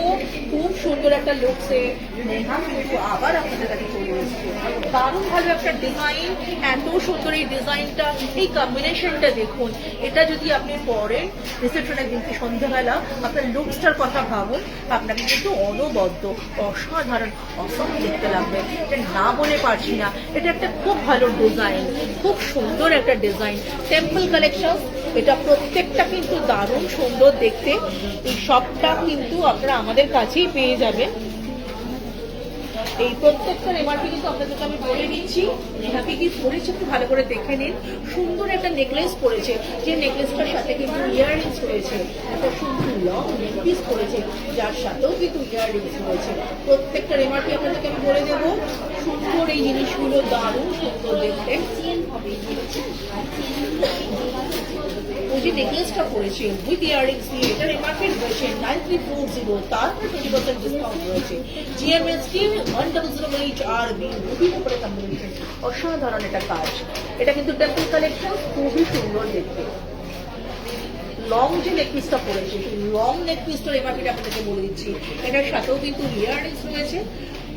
খুব সুন্দর একটা লুকসে নেহা কিন্তু আবার আপনাদের কাছে চলে এসেছে। দারুণ ভালো একটা ডিজাইন, এত সুন্দর এই ডিজাইনটা, এই কম্বিনেশনটা দেখুন। এটা যদি আপনি পরেন রিসেপশনের দিনকে সন্ধ্যাবেলা, আপনার লুকসটার কথা ভাবুন, আপনাকে কিন্তু অনবদ্য অসাধারণ অসম দেখতে লাগবে। এটা না বলে পারছি না, এটা একটা খুব ভালো ডিজাইন, খুব সুন্দর একটা ডিজাইন। টেম্পল কালেকশন, এটা প্রত্যেকটা কিন্তু দারুণ সুন্দর দেখতে। এই সবটা কিন্তু আপনারা আমাদের কাছেই পেয়ে যাবেন। এই প্রত্যেকটার এমআরপি কিন্তু আপনাদেরকে আমি বলে দিচ্ছি। নেহাকে কি পরেছে একটু ভালো করে দেখে নিন। সুন্দর একটা নেকলেস পরেছে, যে নেকলেসটার সাথে কিন্তু ইয়াররিংস রয়েছে। একটা সুন্দর লং নেকপিস পরেছে, যার সাথেও কিন্তু ইয়াররিংস রয়েছে। প্রত্যেকটার এমআরপি আপনাদেরকে আমি বলে দেবো। সুন্দর এই জিনিসগুলো দারুণ সুন্দর দেখতে। ওই যে নেকলেসটা পরেছে উইথ ইয়াররিংস দিয়ে, এটার এমআরপি রয়েছে 9340, তারপরে 20% ডিসকাউন্ট রয়েছে। জিএমএসটি 1008 আরবি, রুবির উপরে কম্বিনেশন, অসাধারণ এটা কাজ। এটা কিন্তু টেম্পল কালেকশন, খুবই সুন্দর দেখতে। লং যে নেকপিসটা পরেছে, লং নেকপিসটার এমআরপিটা আপনাদেরকে বলে দিচ্ছি। এটার সাথেও কিন্তু ইয়াররিংস রয়েছে।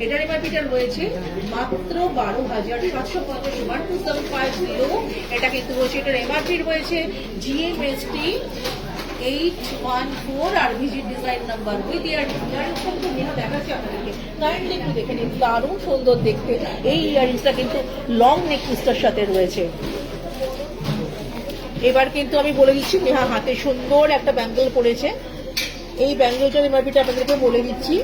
এটার এমআরপিটা রয়েছে মাত্র 12,750, 12750। এটা কিন্তু রয়েছে, এটার এমআরপি রয়েছে জিএমএসটি 814 আরবিজি ডিজাইন নাম্বার উইথ ইয়াররিংস কিন্তু নেহা দেখাচ্ছে আপনাদেরকে। কাইন্ডলি একটু দেখে নিন, দারুণ সুন্দর দেখতে। এই ইয়াররিংসটা কিন্তু লং নেকপিসটার সাথে রয়েছে। এবার কিন্তু আমি বলে দিচ্ছি, নেহা হাতে সুন্দর একটা ব্যাঙ্গেল পরেছে। এই ব্যাঙ্গেলটার এমআরপিটা আপনাদেরকে বলে দিচ্ছি।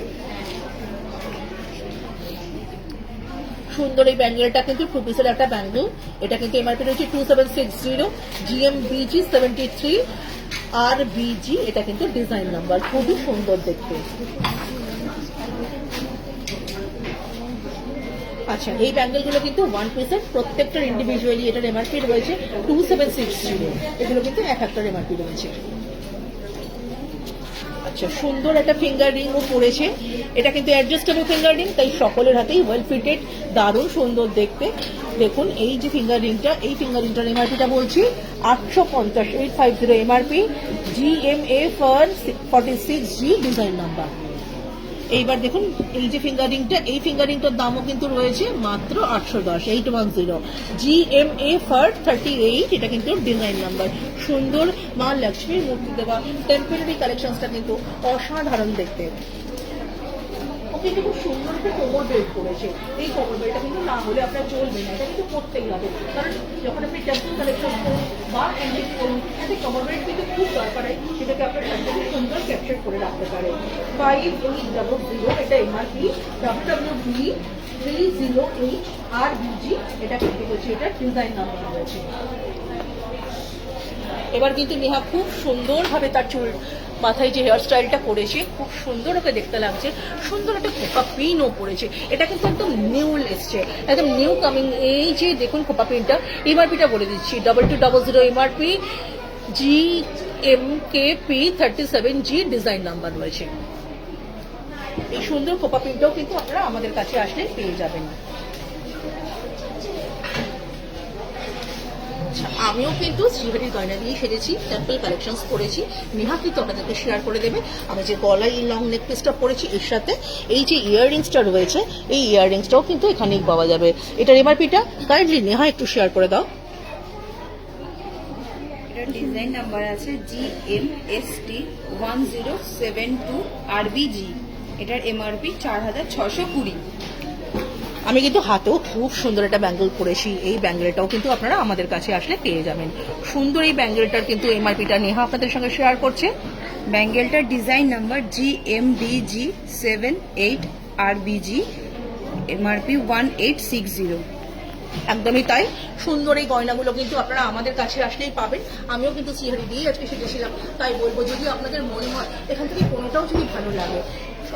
সুন্দর এই ব্যাঙ্গেলটা কিন্তু 2 পিসের একটা ব্যাঙ্গেল। এটা কিন্তু এমআরপি রয়েছে 2760, GMBG 73 আর বিজি, এটা কিন্তু ডিজাইন নাম্বার, খুবই সুন্দর দেখতে। আচ্ছা, এই ব্যাঙ্গেলগুলো কিন্তু 1 পিসের, প্রত্যেকটার ইন্ডিভিজুয়ালি এটার এমআরপি রয়েছে 2760। এগুলো কিন্তু এক একটার এমআরপি রয়েছে। আচ্ছা, সুন্দর একটা ফিঙ্গার রিংও পড়েছে। এটা কিন্তু অ্যাডজাস্টেবল ফিঙ্গার রিং, তাই সকলের হাতেই ওয়েল ফিটেড, দারুণ সুন্দর দেখতে। দেখুন এই যে ফিঙ্গার রিংটা, এই ফিঙ্গার রিংটার এমআরপিটা বলছি 850, 850 MRP, GMA for 46G design number. এইবার দেখুন এই যে ফিঙ্গার রিংটা, এই ফিঙ্গার রিংটার দামও কিন্তু রয়েছে মাত্র 810, 810, GMA ফর 38, এটা কিন্তু ডিজাইন নাম্বার। সুন্দর মা লক্ষ্মীর মূর্তি দেওয়া টেম্পোরারি কালেকশনসটা কিন্তু অসাধারণ দেখতে। ওকে, খুব সুন্দর একটা কোমর বেল্ট করেছে। এই কোমর বেল্টটা কিন্তু না হলে আপনার চলবে না, এটা কিন্তু করতেই হবে, কারণ যখন আপনি টেম্পল কালেকশন করুন বা অ্যান্টিক করুন, একটা কোমর বেল্ট কিন্তু খুব দরকার হয়, সেটাকে আপনার সাথে সুন্দর ক্যাপচার করে রাখতে পারে। 5800, এটা এমআরপি, WWB 308 আর বিজি, এটা কিন্তু হচ্ছে এটা ডিজাইন নাম্বার রয়েছে। এবার কিন্তু নেহা খুব সুন্দরভাবে তার চুল মাথায় যে হেয়ার স্টাইলটা করেছে, খুব সুন্দর ওকে দেখতে লাগছে। সুন্দর একটা খোপা পিনও পড়েছে, এটা কিন্তু একদম নিউ এসছে, একদম নিউ কামিং। এই যে দেখুন খোপা পিনটা, এমআরপিটা বলে দিচ্ছি 2200 MRP, GMKP 37G design number রয়েছে। এই সুন্দর খোপা পিনটাও কিন্তু আপনারা আমাদের কাছে আসলে পেয়ে যাবেন। আমিও কিন্তু শ্রীহরি গয়না দিয়ে সেরেছি, টেম্পল কালেকশনস করেছি। নেহা কিন্তু আপনাদেরকে শেয়ার করে দেবে। আমি যে গলায় লং নেক পিসটা পরেছি, এর সাথে এই যে ইয়াররিংসটা রয়েছে, এই ইয়াররিংসটাও কিন্তু এখানেই পাওয়া যাবে। এটার এমআরপিটা কাইন্ডলি নেহা একটু শেয়ার করে দাও। এটার ডিজাইন নাম্বার আছে GMST 1072 RBG, এটার এমআরপি 4620। আমি কিন্তু হাতেও খুব সুন্দর একটা ব্যাঙ্গেল করেছি, এই ব্যাঙ্গেলটাও কিন্তু আপনারা আমাদের কাছে আসলে পেয়ে যাবেন। সুন্দর এই ব্যাঙ্গেলটার কিন্তু এমআরপিটা নেহা আপনাদের সঙ্গে শেয়ার করছে। ব্যাঙ্গেলটার design number GMBG 78 RBG, MRP 1860। একদমই তাই, সুন্দর এই গয়নাগুলো কিন্তু আপনারা আমাদের কাছে আসলেই পাবেন। আমিও কিন্তু শ্রীহরি দিয়েই আজকে সেজেছিলাম, তাই বলবো যদি আপনাদের মনে হয় এখান থেকে কোনোটাও যদি ভালো লাগে,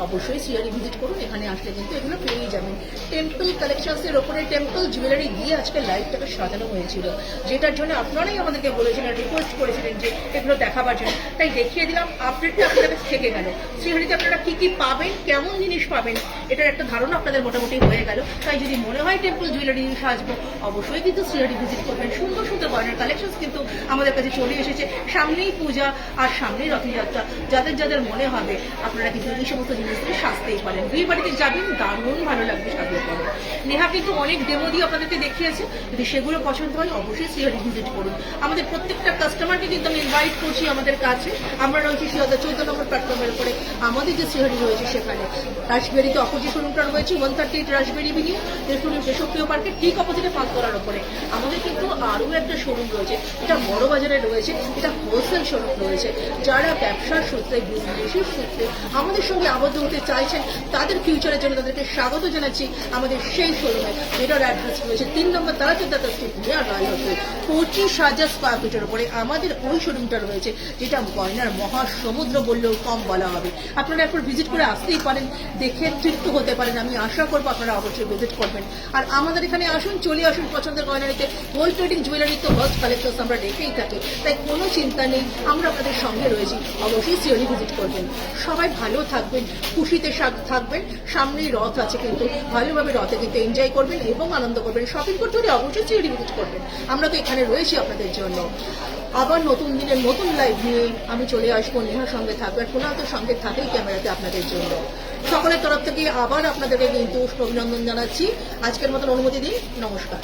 অবশ্যই শ্রীহরি ভিজিট করুন। এখানে আসলে কিন্তু এগুলো পেয়েই যাবেন। টেম্পল কালেকশনসের ওপরে টেম্পল জুয়েলারি দিয়ে আজকে লাইভটাকে সাজানো হয়েছিল, যেটার জন্য আপনারাই আমাদেরকে বলেছিলেন, রিকোয়েস্ট করেছিলেন যে এগুলো দেখাবার জন্য, তাই দেখিয়ে দিলাম। আপডেটটা আপনাদের কাছে থেকে গেল, শ্রীহরিতে আপনারা কি কি পাবেন, কেমন জিনিস পাবেন, এটার একটা ধারণা আপনাদের মোটামুটি হয়ে গেল। তাই যদি মনে হয় টেম্পল জুয়েলারি সাজবো, অবশ্যই কিন্তু শ্রীহরি ভিজিট করবেন। সুন্দর সুন্দর গয়নার কালেকশনস কিন্তু আমাদের কাছে চলে এসেছে। সামনেই পূজা আর সামনেই রথযাত্রা, যাদের যাদের মনে হবে আপনারা কিন্তু এই সমস্ত জিনিস দিয়ে সাজতেই পারেন। দুই বাড়িতে যাবেন, দারুণ ভালো লাগবে সাজিয়ে পরে। নেহা কিন্তু অনেক ডেমো দিয়ে আপনাদেরকে দেখিয়েছে, যদি সেগুলো পছন্দ হয় অবশ্যই শ্রীহরি ভিজিট করুন। আমাদের প্রত্যেকটা কাস্টমারকে কিন্তু আমি ইনভাইট করছি আমাদের কাছে। আমরা রয়েছি শিয়ালদা 14 নম্বর প্ল্যাটফর্মের উপরে, আমাদের যে শ্রীহরি রয়েছে সেখানে। রাসবেরিতে অপোজিট শোরুমটা রয়েছে 138 রাসবেরি ভিনিউ, দেখুন দেশপ্রিয় পার্কের ঠিক অপোজিটে পাঁচতলার ওপরে। আমাদের কিন্তু আরও একটা শোরুম রয়েছে, এটা বড় বাজারে রয়েছে, এটা হোলসেল শোরুম রয়েছে। যারা ব্যবসার সূত্রে, বিজনেসের সূত্রে আমাদের সঙ্গে আবদ্ধ হতে চাইছেন, তাদের ফিউচারের জন্য তাদেরকে স্বাগত জানাচ্ছি আমাদের সেই শোরুমে। যেটার অ্যাড্রেস রয়েছে 3 নম্বর Tarachandra street, near royal hotel. 25,000 square ফিটের উপরে আমাদের ওই শোরুমটা রয়েছে, যেটা গয়নার মহাসমুদ্র বললেও কম বলা হবে। আপনারা একবার ভিজিট করে আসতেই পারেন, দেখে তৃপ্ত হতে পারেন। আমি আশা করবো আপনারা অবশ্যই ভিজিট করবেন। আর আমাদের এখানে আসুন, চলে আসুন পছন্দের গয়না নিতে। গোল্ড প্লেটিং জুয়েলারি তো ফার্স্ট কালেকশন আমরা রেখেই থাকি, তাই কোনো চিন্তা নেই, আমরা আপনাদের সঙ্গে রয়েছি। অবশ্যই শ্রীহরি ভিজিট করবেন। সবাই ভালো থাকবেন, খুশিতে থাকবেন। সামনেই রথ আছে, কিন্তু ভালোভাবে রথে কিন্তু এনজয় করবেন এবং আনন্দ করবেন। শপিং করতে হলে অবশ্যই শ্রীহরি ভিজিট করবেন। আমরা তো এখানে রয়েছি আপনাদের জন্য। আবার নতুন দিনের নতুন লাইভ নিয়ে আমি চলে আসবো। নেহার সঙ্গে থাকবে, আর কোনাল তো সঙ্গে থাকেই ক্যামেরাতে আপনাদের জন্য। সকলের তরফ থেকে আবার আপনাদেরকে কিন্তু অভিনন্দন জানাচ্ছি। আজকের মতন অনুমতি দিন, নমস্কার।